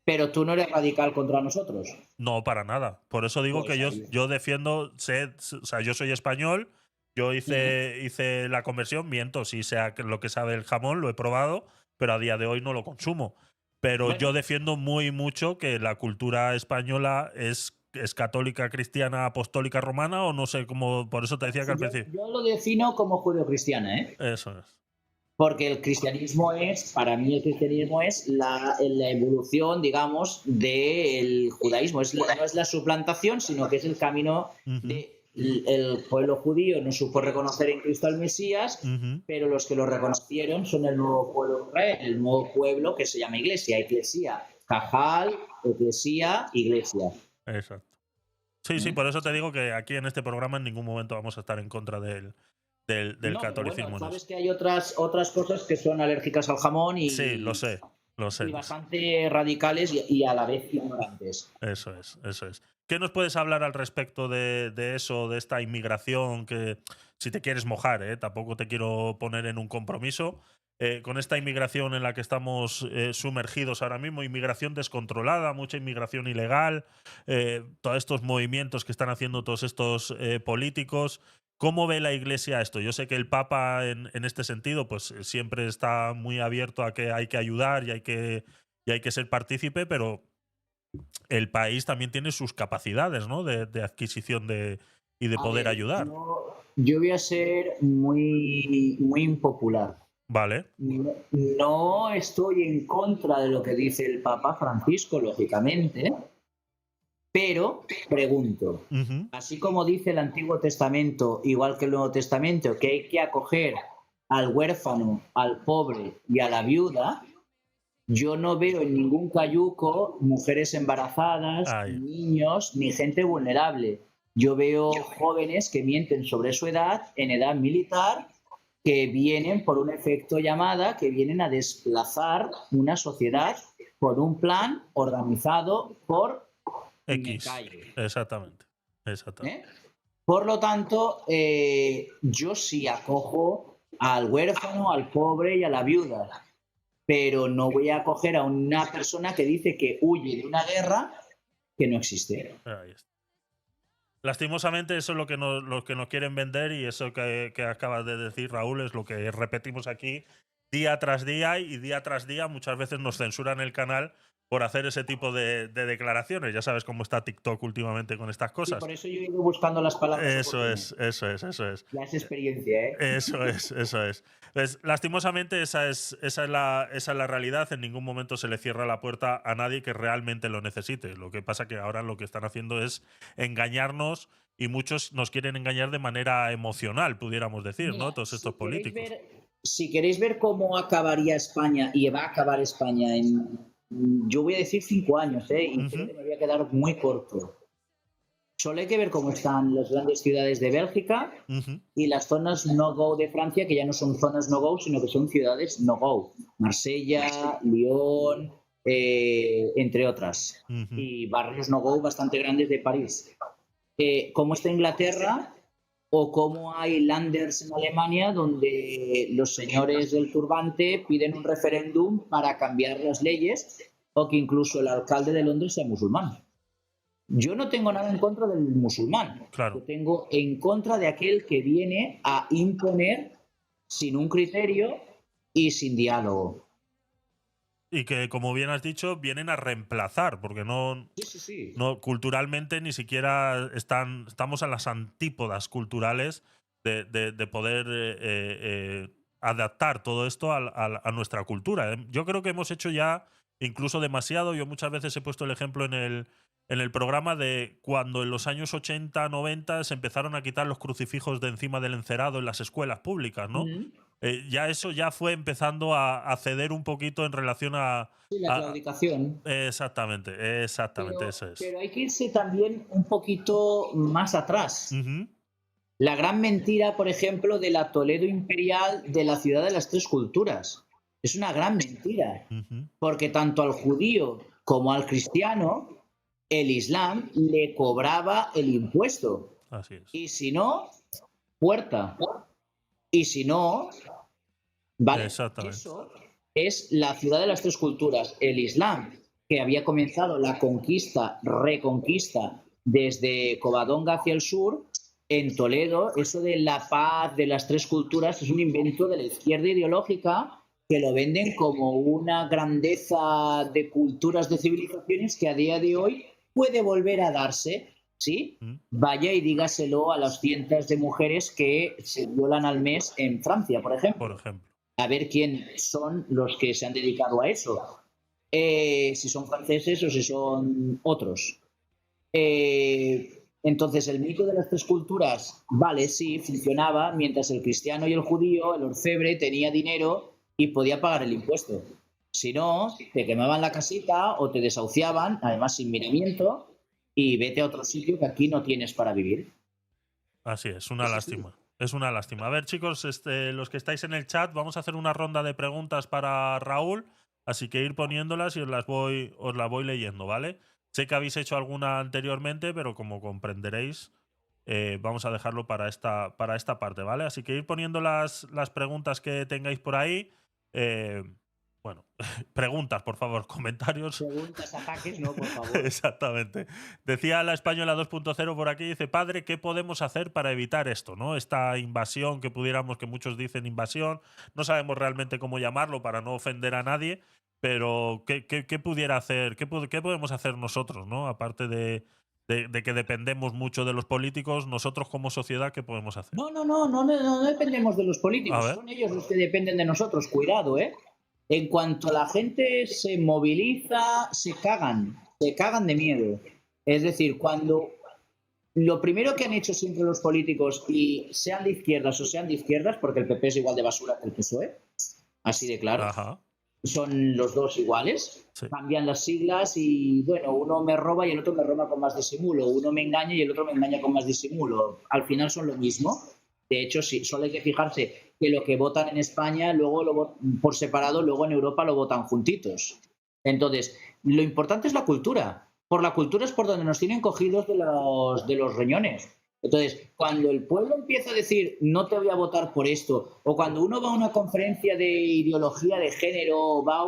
Pero tú no eres radical contra nosotros. No, para nada. Por eso digo que Pues ahí. yo defiendo, o sea, yo soy español, yo Ujú. hice la conversión, miento, sí sea lo que sabe el jamón, lo he probado, pero a día de hoy no lo consumo. Pero yo Bueno, defiendo muy mucho que la cultura española es católica, cristiana, apostólica, romana, o no sé cómo, por eso te decía que al principio. yo lo defino como judeocristiana, ¿eh? Eso es. Porque el cristianismo es, para mí el cristianismo es la evolución, digamos, del judaísmo. No es la suplantación, sino que es el camino Ujú, de el pueblo judío no supo reconocer en Cristo al Mesías, ujú. pero los que lo reconocieron son el nuevo pueblo de Israel, el nuevo pueblo que se llama Iglesia, Eclesia, Cajal, Eclesia, Iglesia. Exacto. Sí, sí, ¿Mm? por eso te digo que aquí en este programa en ningún momento vamos a estar en contra del No, pero bueno, catolicismo en eso. sabes que hay otras cosas que son alérgicas al jamón Sí, lo sé, lo sé, y lo sé. bastante radicales y a la vez ignorantes. Eso es, eso es. ¿Qué nos puedes hablar al respecto de eso, de esta inmigración que, si te quieres mojar, tampoco te quiero poner en un compromiso, con esta inmigración en la que estamos sumergidos ahora mismo, inmigración descontrolada, mucha inmigración ilegal, todos estos movimientos que están haciendo todos estos políticos? ¿Cómo ve la Iglesia esto? Yo sé que el Papa en este sentido pues siempre está muy abierto a que hay que ayudar y hay que ser partícipe, pero el país también tiene sus capacidades, ¿no? De adquisición y de A poder ver, ayudar. yo voy a ser muy, muy impopular. Vale. No estoy en contra de lo que dice el Papa Francisco, lógicamente, pero pregunto, Ujú. así como dice el Antiguo Testamento, igual que el Nuevo Testamento, que hay que acoger al huérfano, al pobre y a la viuda, yo no veo en ningún cayuco mujeres embarazadas, Ahí. niños, ni gente vulnerable. Yo veo jóvenes que mienten sobre su edad, en edad militar, que vienen por un efecto llamada, que vienen a desplazar una sociedad por un plan organizado por me X. callo. Exactamente. Exactamente. ¿Eh? Por lo tanto, yo sí acojo al huérfano, al pobre y a la viuda, pero no voy a acoger a una persona que dice que huye de una guerra que no existe. Ahí está. Lastimosamente, eso es lo que nos quieren vender y eso que acabas de decir, Raúl, es lo que repetimos aquí día tras día y día tras día muchas veces nos censuran el canal por hacer ese tipo de declaraciones. Ya sabes cómo está TikTok últimamente con estas Sí, cosas. por eso yo he ido buscando las palabras Eso oportunas. es, eso es, eso es. Ya es experiencia, ¿eh? Eso es, eso es. Pues, lastimosamente, esa es la realidad. En ningún momento se le cierra la puerta a nadie que realmente lo necesite. Lo que pasa que ahora lo que están haciendo es engañarnos y muchos nos quieren engañar de manera emocional, pudiéramos decir, Mira, ¿no? Todos estos políticos. si queréis ver cómo acabaría España y va a acabar España en, yo voy a decir 5 años, ¿eh? Y creo Ujú, que me voy a quedar muy corto. Solo hay que ver cómo están las grandes ciudades de Bélgica ujú, y las zonas no-go de Francia, que ya no son zonas no-go, sino que son ciudades no-go. Marsella, Lyon, entre otras. ujú. Y barrios no-go bastante grandes de París. Cómo está Inglaterra o cómo hay landers en Alemania donde los señores del turbante piden un referéndum para cambiar las leyes o que incluso el alcalde de Londres sea musulmán. Yo no tengo nada en contra del musulmán. Yo Claro. tengo en contra de aquel que viene a imponer sin un criterio y sin diálogo. Y que, como bien has dicho, vienen a reemplazar, porque Sí, sí, sí. culturalmente ni siquiera estamos a las antípodas culturales de poder adaptar todo esto a nuestra cultura. Yo creo que hemos hecho ya incluso demasiado. Yo muchas veces he puesto el ejemplo en el programa de cuando en los años 80, 90 se empezaron a quitar los crucifijos de encima del encerado en las escuelas públicas, ¿no? Mm. Ya eso ya fue empezando a ceder un poquito en relación Sí, la a- claudicación. exactamente, exactamente, eso es. Pero hay que irse también un poquito más atrás. Ujú, La gran mentira, por ejemplo, de la Toledo imperial de la ciudad de las tres culturas. Es una gran mentira, ujú, porque tanto al judío como al cristiano, el Islam le cobraba el impuesto. así es. Y si no, puerta. Y si no, ¿vale? Exactamente. Eso es la ciudad de las tres culturas. El Islam, que había comenzado la conquista, reconquista desde Covadonga hacia el sur, en Toledo, eso de la paz de las tres culturas es un invento de la izquierda ideológica que lo venden como una grandeza de culturas, de civilizaciones que a día de hoy puede volver a darse, ¿sí? Mm, Vaya y dígaselo a las cientos de mujeres que se violan al mes en Francia, por por ejemplo. ejemplo. A ver quién son los que se han dedicado a eso. Si son franceses o si son otros. Entonces, el mito de las tres culturas, vale, sí, funcionaba, mientras el cristiano y el judío, el orfebre, tenía dinero y podía pagar el impuesto. Si no, te quemaban la casita o te desahuciaban, además sin miramiento, y vete a otro sitio que aquí no tienes para vivir. Así es, una Es así. lástima. Es una lástima. A ver, chicos, los que estáis en el chat, vamos a hacer una ronda de preguntas para Raúl, así que ir poniéndolas y os las voy leyendo, ¿vale? Sé que habéis hecho alguna anteriormente, pero como comprenderéis, vamos a dejarlo para esta parte, ¿vale? Así que ir poniendo las preguntas que tengáis por ahí. eh, bueno, preguntas, por favor, comentarios. Preguntas, ataques, no, por favor. Exactamente. Decía la española 2.0 por aquí, dice, padre, ¿qué podemos hacer para evitar esto? ¿No? Esta invasión que pudiéramos, que muchos dicen invasión, no sabemos realmente cómo llamarlo para no ofender a nadie, pero ¿qué pudiera hacer? ¿Qué podemos hacer nosotros, ¿no? Aparte de de que dependemos mucho de los políticos, nosotros como sociedad, ¿qué podemos hacer? No dependemos de los A políticos, ver. son ellos los que dependen de nosotros, cuidado, ¿eh? En cuanto la gente se moviliza, se cagan de miedo. Es decir, cuando lo primero que han hecho siempre los políticos, y sean de izquierdas o sean de izquierdas, porque el PP es igual de basura que el PSOE, así de claro, Ajá. son los dos iguales, Sí. cambian las siglas y bueno, uno me roba y el otro me roba con más disimulo, uno me engaña y el otro me engaña con más disimulo. Al final son lo mismo. De hecho, sí, solo hay que fijarse que lo que votan en España, luego por separado, luego en Europa lo votan juntitos. Entonces, lo importante es la cultura. Por la cultura es por donde nos tienen cogidos de los riñones. Entonces, cuando el pueblo empieza a decir no te voy a votar por esto, o cuando uno va a una conferencia de ideología de género, va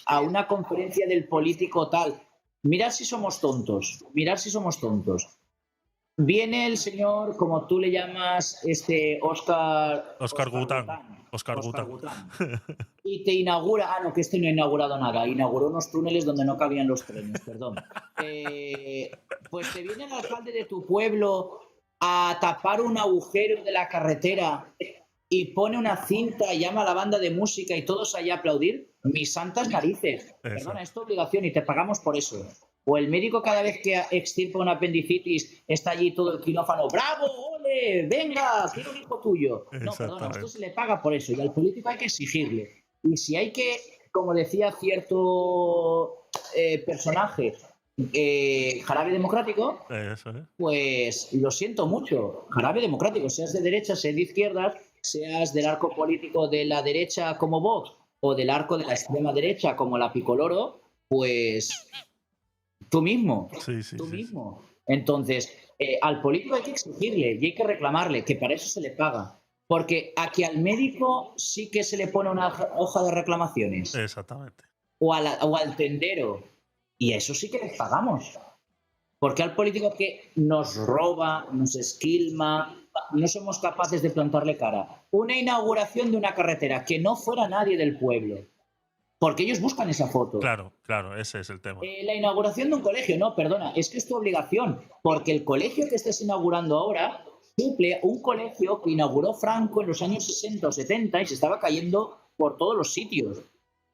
a una conferencia del político tal, mirad si somos tontos, mirad si somos tontos. Viene el señor, como tú le llamas, Oscar Gután. Oscar Gután, y te inaugura, no, que este no ha inaugurado nada, inauguró unos túneles donde no cabían los trenes, perdón. Pues te viene el alcalde de tu pueblo a tapar un agujero de la carretera y pone una cinta y llama a la banda de música y todos allá a aplaudir, mis santas narices. Perdona, es tu obligación y te pagamos por eso. O el médico cada vez que extirpa una apendicitis está allí todo el quirófano, ¡bravo, ole, venga, quiero un hijo tuyo! No, perdona, a esto se le paga por eso y al político hay que exigirle. Y si hay que, como decía cierto personaje, jarabe democrático, pues lo siento mucho, jarabe democrático, seas de derecha, seas de izquierdas, seas del arco político de la derecha como Vox o del arco de la extrema derecha como la Picoloro, pues tú mismo, tú mismo. Entonces, al político hay que exigirle y hay que reclamarle, que para eso se le paga. Porque aquí al médico sí que se le pone una hoja de reclamaciones. Exactamente. O al tendero. Y a eso sí que les pagamos. Porque al político que nos roba, nos esquilma, no somos capaces de plantarle cara. Una inauguración de una carretera, que no fuera nadie del pueblo. Porque ellos buscan esa foto. Claro, ese es el tema. La inauguración de un colegio, no, perdona, es que es tu obligación. Porque el colegio que estés inaugurando ahora suple un colegio que inauguró Franco en los años 60 o 70 y se estaba cayendo por todos los sitios.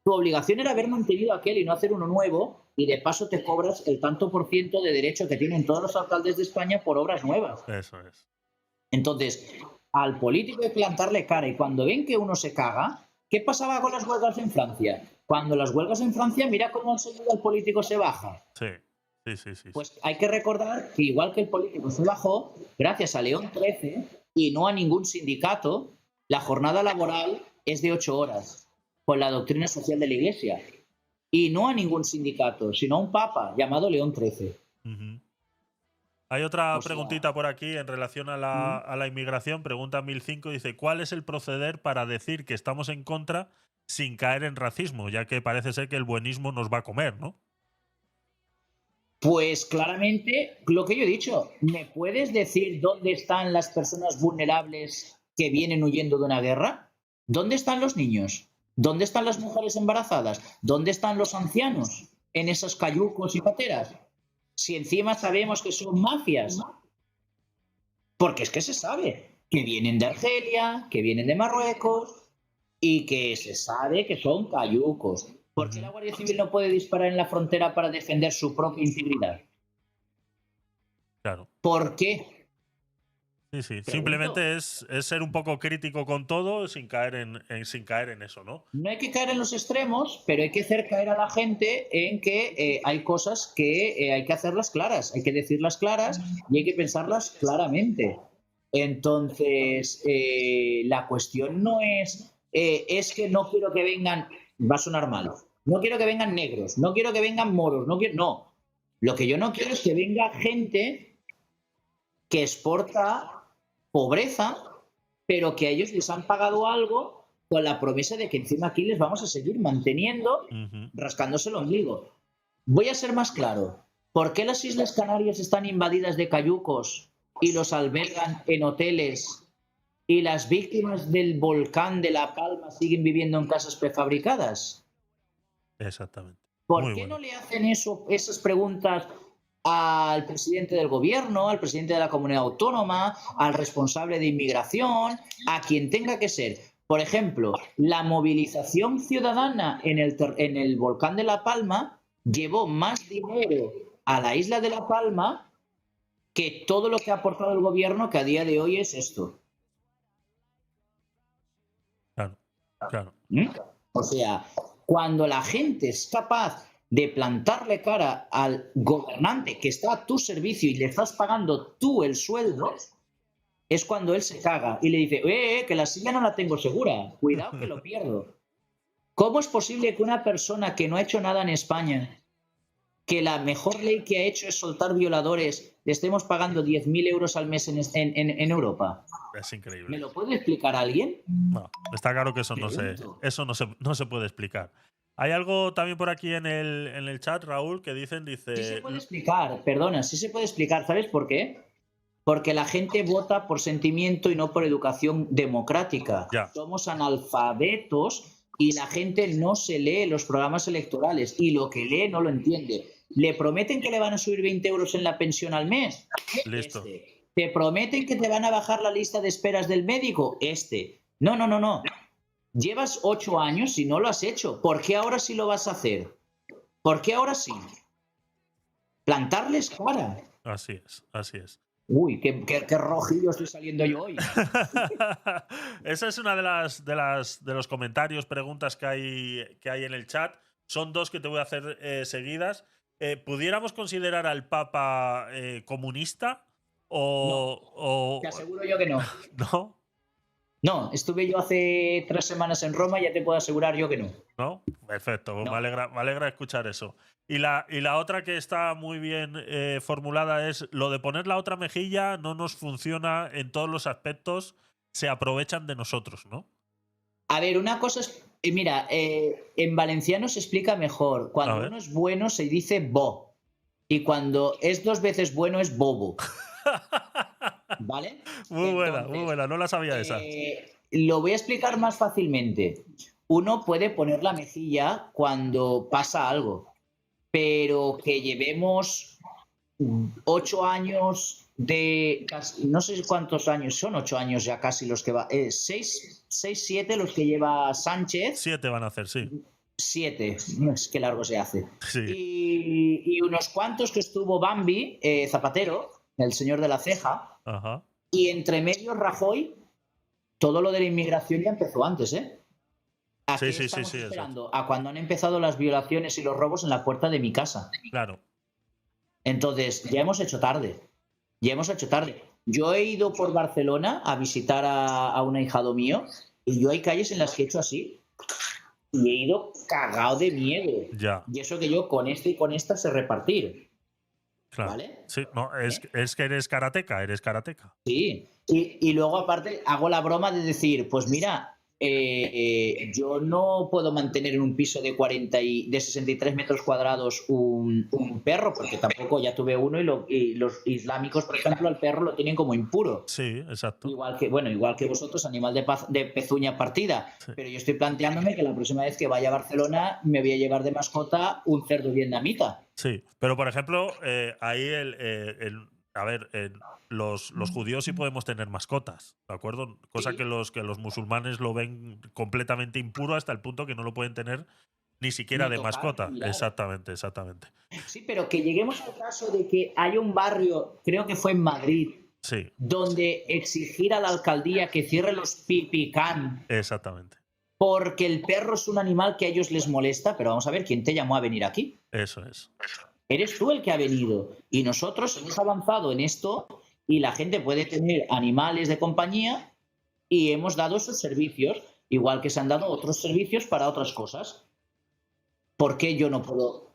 Tu obligación era haber mantenido aquel y no hacer uno nuevo, y de paso te cobras el tanto por ciento de derecho que tienen todos los alcaldes de España por obras nuevas. Eso es. Entonces, al político hay que plantarle cara, y cuando ven que uno se caga, ¿qué pasaba con las huelgas en Francia? Cuando las huelgas en Francia, mira cómo enseguida el político se baja. Sí. Pues hay que recordar que igual que el político se bajó, gracias a León XIII y no a ningún sindicato, la jornada laboral es de 8 horas, con la doctrina social de la Iglesia. Y no a ningún sindicato, sino a un papa llamado León XIII. Hay otra preguntita por aquí en relación a la inmigración. Pregunta 1005, dice, ¿cuál es el proceder para decir que estamos en contra sin caer en racismo? Ya que parece ser que el buenismo nos va a comer, ¿no? Pues claramente, lo que yo he dicho, ¿me puedes decir dónde están las personas vulnerables que vienen huyendo de una guerra? ¿Dónde están los niños? ¿Dónde están las mujeres embarazadas? ¿Dónde están los ancianos en esos cayucos y pateras? Si encima sabemos que son mafias. Porque es que se sabe que vienen de Argelia, que vienen de Marruecos y que se sabe que son cayucos. ¿Por qué la Guardia Civil no puede disparar en la frontera para defender su propia integridad? Claro. ¿Por qué? Sí. Simplemente es ser un poco crítico con todo sin caer en eso, ¿no? No hay que caer en los extremos, pero hay que hacer caer a la gente en que hay cosas que hay que hacerlas claras, hay que decirlas claras y hay que pensarlas claramente. Entonces, la cuestión no es que no quiero que vengan, va a sonar malo, no quiero que vengan negros, no quiero que vengan moros, no. Lo que yo no quiero es que venga gente que exporta pobreza, pero que a ellos les han pagado algo con la promesa de que encima aquí les vamos a seguir manteniendo, rascándose el ombligo. Voy a ser más claro. ¿Por qué las Islas Canarias están invadidas de cayucos y los albergan en hoteles y las víctimas del volcán de La Palma siguen viviendo en casas prefabricadas? Exactamente. ¿Por Muy qué bueno. no le hacen esas preguntas al presidente del gobierno, al presidente de la comunidad autónoma, al responsable de inmigración, a quien tenga que ser? Por ejemplo, la movilización ciudadana en el volcán de La Palma llevó más dinero a la isla de La Palma que todo lo que ha aportado el gobierno, que a día de hoy es esto. Claro, claro. ¿Mm? O sea, cuando la gente es capaz de plantarle cara al gobernante que está a tu servicio y le estás pagando tú el sueldo, es cuando él se caga y le dice, que la silla no la tengo segura, cuidado que lo pierdo. ¿Cómo es posible que una persona que no ha hecho nada en España, que la mejor ley que ha hecho es soltar violadores, le estemos pagando 10.000 euros al mes en Europa? Es ¿Me increíble. lo puede explicar alguien? No, está claro que Pregunto. no se puede explicar. Hay algo también por aquí en el chat, Raúl, que dicen, Sí se dice, puede explicar, perdona, sí se puede explicar. ¿Sabes por qué? Porque la gente vota por sentimiento y no por educación democrática. ya, Somos analfabetos y la gente no se lee los programas electorales y lo que lee no lo entiende. ¿Le prometen que le van a subir 20 euros en la pensión al mes? listo. ¿Te prometen que te van a bajar la lista de esperas del médico? No, no, no, no. Llevas 8 años y no lo has hecho. ¿Por qué ahora sí lo vas a hacer? ¿Por qué ahora sí? Plantarles cara. Así es, así es. Uy, qué rojillo estoy saliendo yo hoy. Esa es una de los comentarios, preguntas que hay en el chat. Son dos que te voy a hacer seguidas. ¿Pudiéramos considerar al Papa comunista? No, O, te aseguro yo que no. ¿no? No, estuve yo hace 3 semanas en Roma y ya te puedo asegurar yo que no. ¿No? Perfecto, pues No. me alegra escuchar eso. Y la otra que está muy bien formulada es lo de poner la otra mejilla no nos funciona en todos los aspectos, se aprovechan de nosotros, ¿no? A ver, una cosa es, mira, en valenciano se explica mejor. A Cuando ver. uno es bueno se dice bo. Y cuando es 2 veces bueno es bobo. ¿Vale? Muy Entonces, buena, no la sabía esa. lo voy a explicar más fácilmente. Uno puede poner la mejilla cuando pasa algo, pero que llevemos 8 años no sé cuántos años, son 8 años ya casi los que va, 7 los que lleva Sánchez, 7 van a hacer, sí. 7, no es que largo se hace, Sí. y unos cuantos que estuvo Bambi, Zapatero, el señor de la ceja, Ajá. y entre medios Rajoy. Todo lo de la inmigración ya empezó antes, ¿eh? ¿A Sí, qué sí, sí, estamos sí, exacto. esperando? A cuando han empezado las violaciones y los robos en la puerta de mi casa. Claro. Entonces, ya hemos hecho tarde. Ya hemos hecho tarde. Yo he ido por Barcelona a visitar a un ahijado mío y yo hay calles en las que he hecho así y he ido cagado de miedo. Ya. Y eso que yo con este y con esta sé repartir. Claro. ¿Vale? Sí, no, es que eres karateca, eres karateca. Sí. Y luego aparte hago la broma de decir, pues mira, yo no puedo mantener en un piso de 63 metros cuadrados un perro, porque tampoco ya tuve uno y los islámicos, por ejemplo, al perro lo tienen como impuro. Sí, exacto. Igual que vosotros, animal de pezuña partida. Sí. Pero yo estoy planteándome que la próxima vez que vaya a Barcelona me voy a llevar de mascota un cerdo vietnamita. Sí, pero por ejemplo, ahí a ver, los judíos sí podemos tener mascotas, ¿de acuerdo? Cosa Sí. que los musulmanes lo ven completamente impuro hasta el punto que no lo pueden tener ni siquiera Ni de tocar, mascota. ni mirar. Exactamente, exactamente. Sí, pero que lleguemos al caso de que haya un barrio, creo que fue en Madrid, Sí, donde exigir a la alcaldía que cierre los pipicán exactamente. porque el perro es un animal que a ellos les molesta, pero vamos a ver, ¿quién te llamó a venir aquí? Eso es. Eres tú el que ha venido y nosotros hemos avanzado en esto y la gente puede tener animales de compañía y hemos dado esos servicios, igual que se han dado otros servicios para otras cosas. ¿Por qué yo no puedo?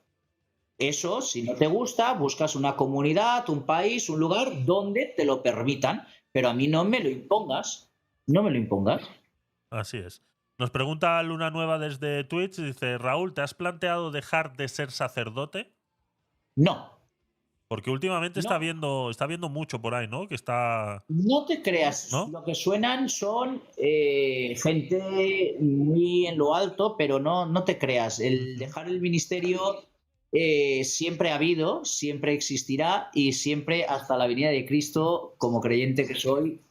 Eso, si no te gusta, buscas una comunidad, un país, un lugar donde te lo permitan, pero a mí no me lo impongas. No me lo impongas. Así es. Nos pregunta Luna Nueva desde Twitch, dice, Raúl, ¿te has planteado dejar de ser sacerdote? No. Porque últimamente No, está viendo mucho por ahí, ¿no? Que está, no te creas, ¿no? lo que suenan son gente muy en lo alto, pero no te creas. El Ujú. dejar el ministerio siempre ha habido, siempre existirá y siempre hasta la venida de Cristo, como creyente que soy,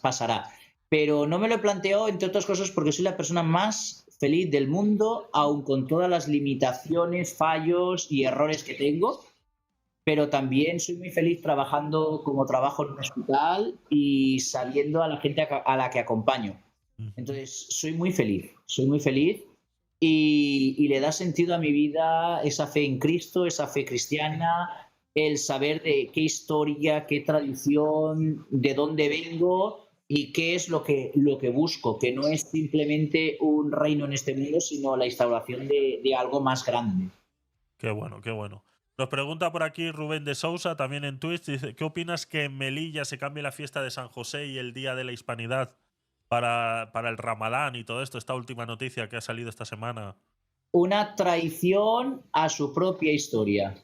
pasará. Pero no me lo he planteado, entre otras cosas, porque soy la persona más feliz del mundo, aun con todas las limitaciones, fallos y errores que tengo, pero también soy muy feliz trabajando como trabajo en un hospital y sabiendo a la gente a la que acompaño. Ujú. Entonces, soy muy feliz y le da sentido a mi vida esa fe en Cristo, esa fe cristiana, el saber de qué historia, qué tradición, de dónde vengo y qué es lo que busco, que no es simplemente un reino en este mundo, sino la instauración de algo más grande. Qué bueno, qué bueno. Nos pregunta por aquí Rubén de Sousa, también en Twitch, dice, ¿qué opinas que en Melilla se cambie la fiesta de San José y el Día de la Hispanidad para el Ramadán y todo esto? Esta última noticia que ha salido esta semana. Una traición a su propia historia.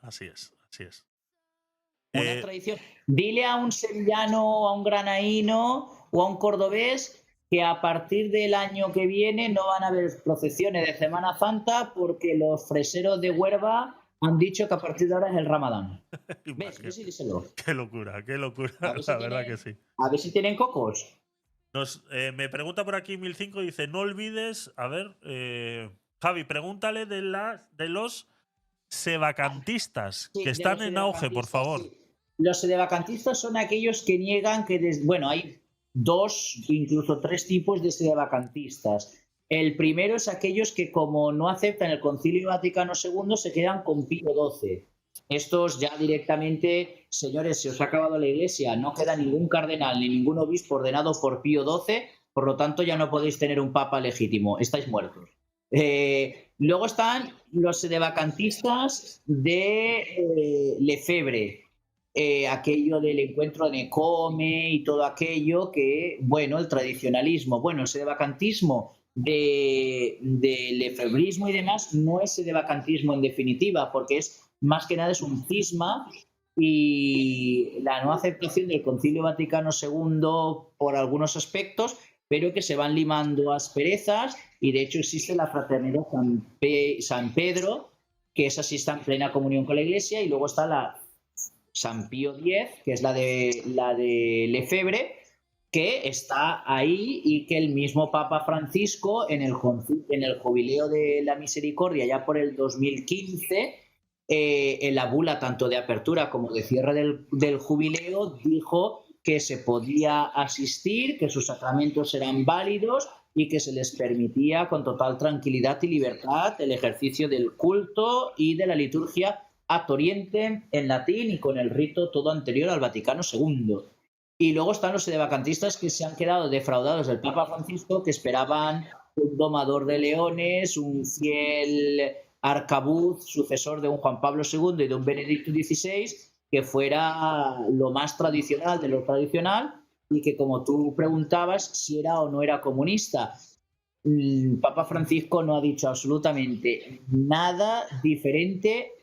Así es, así es. Una Eh, tradición. Dile a un sevillano, a un granaíno o a un cordobés que a partir del año que viene no van a haber procesiones de Semana Santa porque los freseros de Huerva han dicho que a partir de ahora es el Ramadán. ¿Ves? Y imagínate. díselo. Qué locura, A ver si la verdad que tienen, sí. a ver si tienen cocos. Me pregunta por aquí 1005, dice, no olvides, a ver, Javi, pregúntale de los sevacantistas, que Sí, de están los en auge, por sedevacantistas, favor. sí. Los sedevacantistas son aquellos que niegan que, bueno, hay dos, incluso tres tipos de sedevacantistas. El primero es aquellos que, como no aceptan el Concilio Vaticano II, se quedan con Pío XII. Estos ya directamente, señores, se os ha acabado la iglesia, no queda ningún cardenal ni ningún obispo ordenado por Pío XII, por lo tanto ya no podéis tener un papa legítimo, estáis muertos. Luego están los vacantistas de Lefebvre, aquello del encuentro de Come y todo aquello que, bueno, el tradicionalismo, bueno, ese vacantismo de lefebrismo y demás no es ese vacantismo en definitiva, porque es más que nada es un cisma y la no aceptación del Concilio Vaticano II por algunos aspectos, pero que se van limando asperezas y de hecho existe la fraternidad San Pedro, que esa sí está en plena comunión con la Iglesia, y luego está la San Pío X, que es la de Lefebvre, que está ahí y que el mismo Papa Francisco en el jubileo de la misericordia ya por el 2015, en la bula tanto de apertura como de cierre del jubileo dijo que se podía asistir, que sus sacramentos eran válidos y que se les permitía con total tranquilidad y libertad el ejercicio del culto y de la liturgia ad orientem en latín y con el rito todo anterior al Vaticano II. Y luego están los sedevacantistas que se han quedado defraudados del Papa Francisco, que esperaban un domador de leones, un fiel arcabuz, sucesor de un Juan Pablo II y de un Benedicto XVI, que fuera lo más tradicional de lo tradicional y que, como tú preguntabas, si era o no era comunista. Papa Francisco no ha dicho absolutamente nada diferente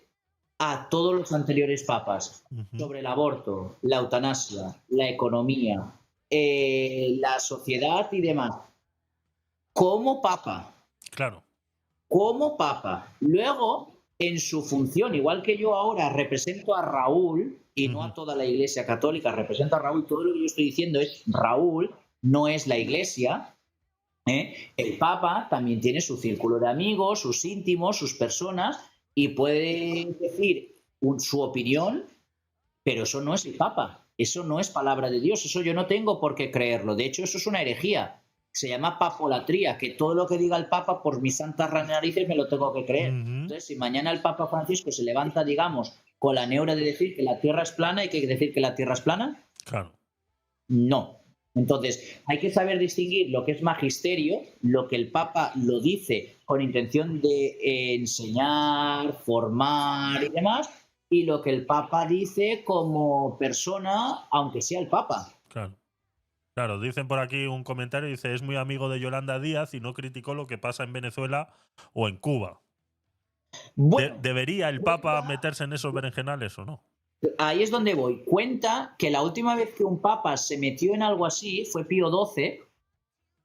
a todos los anteriores papas Ujú. sobre el aborto, la eutanasia, la economía, la sociedad y demás. Como papa, Claro. como papa. Luego, en su función, igual que yo ahora represento a Raúl y no Ujú. a toda la Iglesia Católica, represento a Raúl, todo lo que yo estoy diciendo es Raúl, no es la Iglesia. El Papa también tiene su círculo de amigos, sus íntimos, sus personas, y puede decir su opinión, pero eso no es el Papa, eso no es palabra de Dios, eso yo no tengo por qué creerlo. De hecho, eso es una herejía. Se llama papolatría, que todo lo que diga el Papa por mis santas narices me lo tengo que creer. Ujú. Entonces, si mañana el Papa Francisco se levanta, digamos, con la neura de decir que la Tierra es plana, ¿hay que decir que la Tierra es plana? Claro. No. Entonces, hay que saber distinguir lo que es magisterio, lo que el Papa lo dice con intención de enseñar, formar y demás, y lo que el Papa dice como persona, aunque sea el Papa. Claro. Claro, dicen por aquí un comentario, dice, es muy amigo de Yolanda Díaz y no criticó lo que pasa en Venezuela o en Cuba. Bueno, ¿Debería el Papa meterse en esos berenjenales o no? ahí es donde voy. Cuenta que la última vez que un papa se metió en algo así fue Pío XII,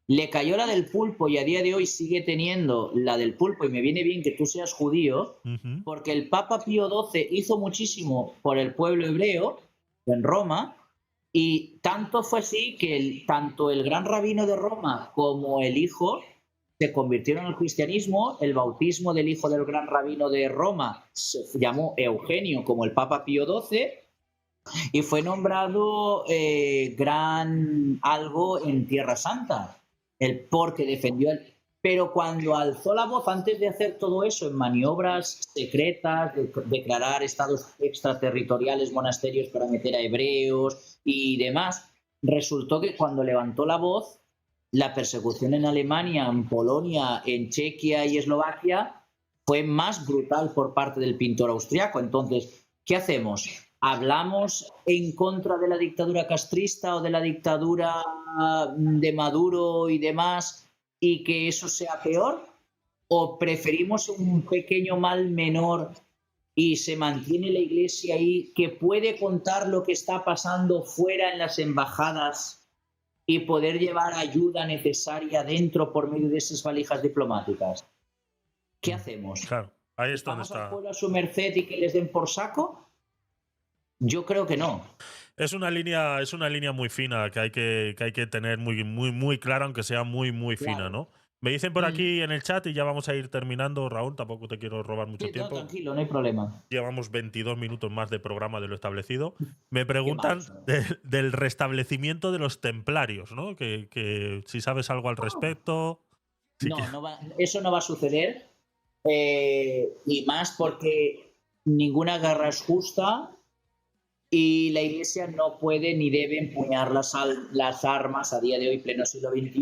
le cayó la del pulpo y a día de hoy sigue teniendo la del pulpo, y me viene bien que tú seas judío, Ujú. porque el Papa Pío XII hizo muchísimo por el pueblo hebreo en Roma, y tanto fue así que tanto el gran rabino de Roma como el hijo se convirtieron al cristianismo. El bautismo del hijo del gran rabino de Roma se llamó Eugenio, como el Papa Pío XII, y fue nombrado gran algo en Tierra Santa, el porque defendió el... Pero cuando alzó la voz antes de hacer todo eso en maniobras secretas, de declarar estados extraterritoriales, monasterios para meter a hebreos y demás, resultó que cuando levantó la voz, la persecución en Alemania, en Polonia, en Chequia y Eslovaquia fue más brutal por parte del pintor austriaco. Entonces, ¿qué hacemos? ¿Hablamos en contra de la dictadura castrista o de la dictadura de Maduro y demás, y que eso sea peor? ¿O preferimos un pequeño mal menor y se mantiene la iglesia ahí, que puede contar lo que está pasando fuera en las embajadas y poder llevar ayuda necesaria dentro por medio de esas valijas diplomáticas? ¿Qué hacemos? Claro, ahí es donde ¿Dejamos al está. pueblo a su merced y que les den por saco? Yo creo que no. Es una línea muy fina que hay que tener muy clara, aunque sea muy fina, Claro. ¿no? Me dicen por aquí en el chat, y ya vamos a ir terminando, Raúl, tampoco te quiero robar mucho Sí, no, tiempo. tranquilo, no hay problema. Llevamos 22 minutos más de programa de lo establecido. Me Qué preguntan malos son. del restablecimiento de los templarios, ¿no? Que si sabes algo al respecto. Sí que. No, eso no va a suceder. Y más porque ninguna guerra es justa y la Iglesia no puede ni debe empuñar las armas a día de hoy, pleno siglo XXI,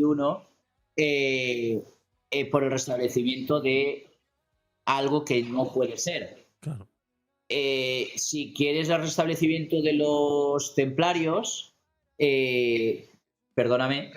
por el restablecimiento de algo que no puede ser. Claro. Si quieres el restablecimiento de los templarios, perdóname,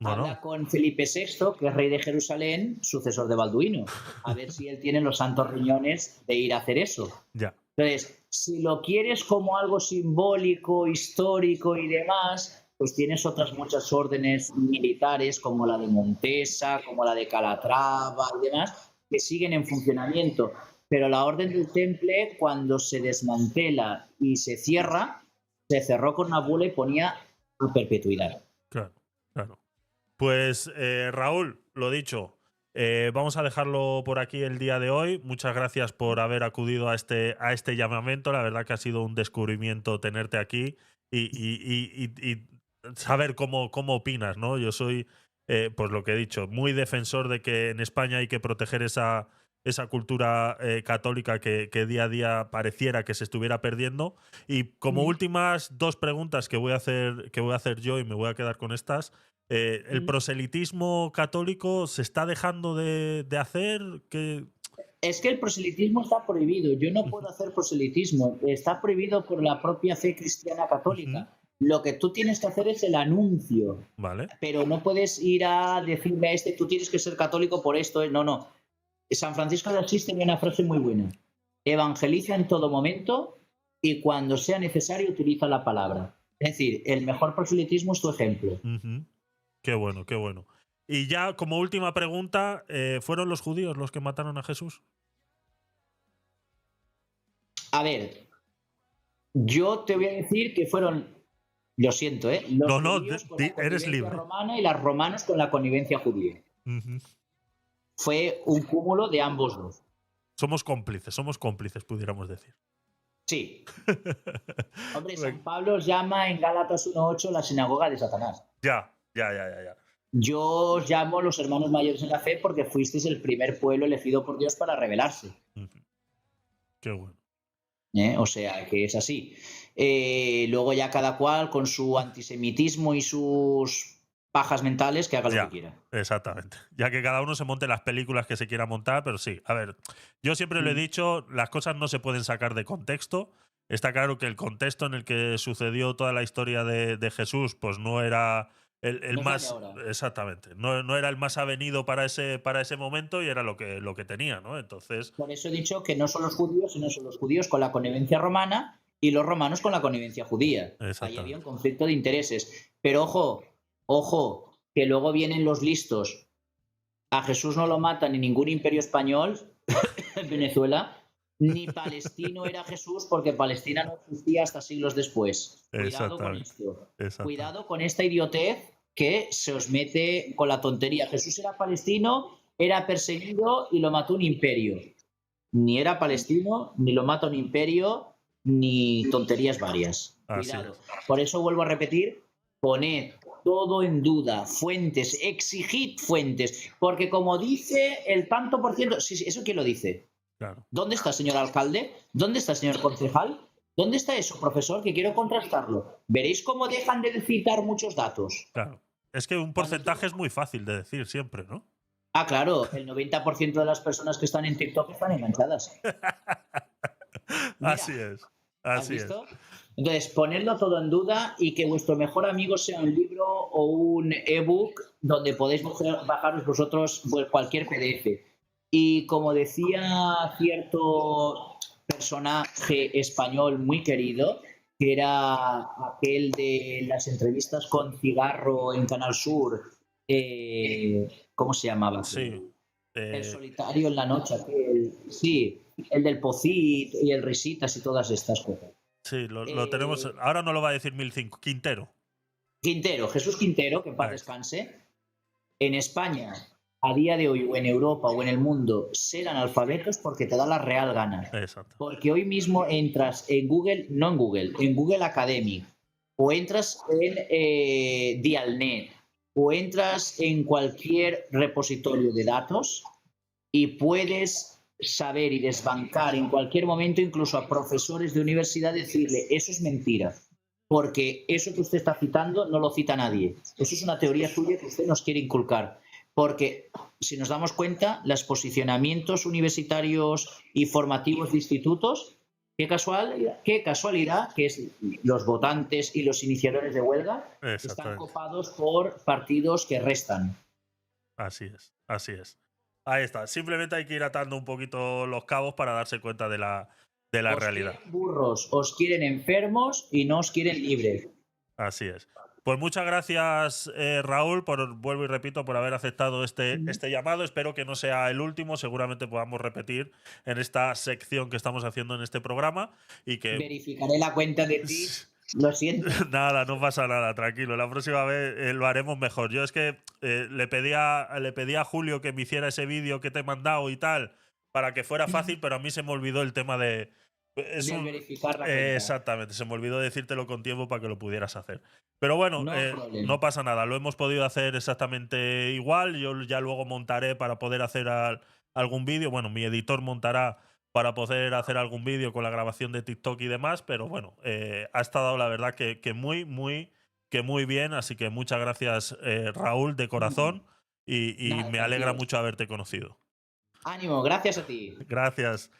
No, habla no. con Felipe VI, que es rey de Jerusalén, sucesor de Balduino, a ver si él tiene los santos riñones de ir a hacer eso. Ya. Entonces, si lo quieres como algo simbólico, histórico y demás, pues tienes otras muchas órdenes militares, como la de Montesa, como la de Calatrava y demás, que siguen en funcionamiento. Pero la Orden del Temple, cuando se desmantela y se cierra, se cerró con una bula y ponía a perpetuidad. Claro, claro. Pues Raúl, lo dicho, vamos a dejarlo por aquí el día de hoy. Muchas gracias por haber acudido a este llamamiento. La verdad que ha sido un descubrimiento tenerte aquí y saber cómo opinas, ¿no? Yo soy, pues lo que he dicho, muy defensor de que en España hay que proteger esa cultura católica que día a día pareciera que se estuviera perdiendo. Y como últimas dos preguntas que voy a hacer yo, y me voy a quedar con estas. ¿El proselitismo católico se está dejando de hacer? Es que el proselitismo está prohibido. Yo no puedo hacer proselitismo. Está prohibido por la propia fe cristiana Ujú. católica. Lo que tú tienes que hacer es el anuncio, Vale. pero no puedes ir a decirle a este, tú tienes que ser católico por esto. No, no. San Francisco de Asís tenía una frase muy buena. Evangeliza en todo momento y cuando sea necesario utiliza la palabra. Es decir, el mejor proselitismo es tu ejemplo. Ujú. Qué bueno, qué bueno. Y ya como última pregunta, ¿fueron los judíos los que mataron a Jesús? A ver, yo te voy a decir que fueron, lo siento, los No, no, judíos con la eres connivencia libre. romana y los romanos con la connivencia judía. Ujú. Fue un cúmulo de ambos dos. Somos cómplices, pudiéramos decir. Sí. Hombre, San Pablo os llama en Gálatas 1:8 la sinagoga de Satanás. Ya. Yo os llamo los hermanos mayores en la fe porque fuisteis el primer pueblo elegido por Dios para rebelarse. Ujú. Qué bueno. O sea, que es así. Luego ya cada cual con su antisemitismo y sus pajas mentales que haga lo que quiera. Exactamente. Ya que cada uno se monte las películas que se quiera montar, pero sí, a ver, yo siempre lo he dicho, las cosas no se pueden sacar de contexto. Está claro que el contexto en el que sucedió toda la historia de Jesús, pues no era el No es la de más, ahora. exactamente, no era el más avenido para ese momento y era lo que tenía, ¿no? Entonces, Por eso he dicho que no son los judíos, sino son los judíos con la connivencia romana y los romanos con la connivencia judía. Ahí había un exactamente. conflicto de intereses. Pero ojo, ojo, que luego vienen los listos. A Jesús no lo mata ni ningún imperio español en Venezuela, ni palestino era Jesús porque Palestina no existía hasta siglos después. Cuidado con Exactamente, esto. exactamente. Cuidado con esta idiotez que se os mete con la tontería. Jesús era palestino, era perseguido y lo mató un imperio. Ni era palestino, ni lo mata un imperio, ni tonterías varias. Así Cuidado. es. Por eso vuelvo a repetir, poned todo en duda, fuentes, exigid fuentes, porque como dice el tanto por ciento, sí, sí, ¿eso quién lo dice? Claro, ¿Dónde está, señor alcalde? ¿Dónde está, señor concejal? ¿Dónde está eso, profesor? Que quiero contrastarlo. Veréis cómo dejan de citar muchos datos. claro. Es que un Cuando porcentaje es muy fácil de decir siempre, ¿no? Ah, claro, el 90% de las personas que están en TikTok están enganchadas. Mira, Así es, ¿has así es. visto? Entonces, ponerlo todo en duda y que vuestro mejor amigo sea un libro o un ebook donde podéis bajaros vosotros cualquier PDF. Y como decía cierto personaje español muy querido, que era aquel de las entrevistas con Cigarro en Canal Sur, ¿cómo se llamaba? Sí. El eh, solitario en la noche, sí, el del Pocit y el Risitas y todas estas cosas. sí, lo tenemos. Eh, Ahora no lo va a decir 1005. Quintero. Quintero, Jesús Quintero, que en paz Ahí está. descanse, en España, a día de hoy, o en Europa o en el mundo, ser analfabetos porque te da la real gana. Exacto. Porque hoy mismo entras en Google, no en Google, en Google Academy, o entras en Dialnet, o entras en cualquier repositorio de datos y puedes saber y desbancar en cualquier momento, incluso a profesores de universidad, decirle, eso es mentira, porque eso que usted está citando no lo cita nadie. Eso es una teoría suya que usted nos quiere inculcar. Porque si nos damos cuenta, los posicionamientos universitarios y formativos de institutos, qué casualidad que es, los votantes y los iniciadores de huelga están Exactamente. copados por partidos que restan. Así es. Así es. Ahí está. Simplemente hay que ir atando un poquito los cabos para darse cuenta de la Os realidad. quieren burros, os quieren enfermos y no os quieren libres. Así es. Pues muchas gracias, Raúl, vuelvo y repito, por haber aceptado este llamado. Espero que no sea el último. Seguramente podamos repetir en esta sección que estamos haciendo en este programa. Y que Verificaré la cuenta de ti. Lo siento. nada, no pasa nada, tranquilo. La próxima vez lo haremos mejor. Yo es que le pedí a Julio que me hiciera ese vídeo que te he mandado y tal, para que fuera fácil, pero a mí se me olvidó el tema de. Es De un, verificar la cuenta. exactamente, se me olvidó decírtelo con tiempo para que lo pudieras hacer. Pero bueno, No problem. no pasa nada, lo hemos podido hacer exactamente igual. Yo ya luego montaré para poder hacer algún vídeo. Bueno, mi editor montará para poder hacer algún vídeo con la grabación de TikTok y demás, pero bueno, ha estado la verdad que muy bien, así que muchas gracias, Raúl, de corazón, y Nada, me alegra tranquilos. mucho haberte conocido. Ánimo, gracias a ti. Gracias.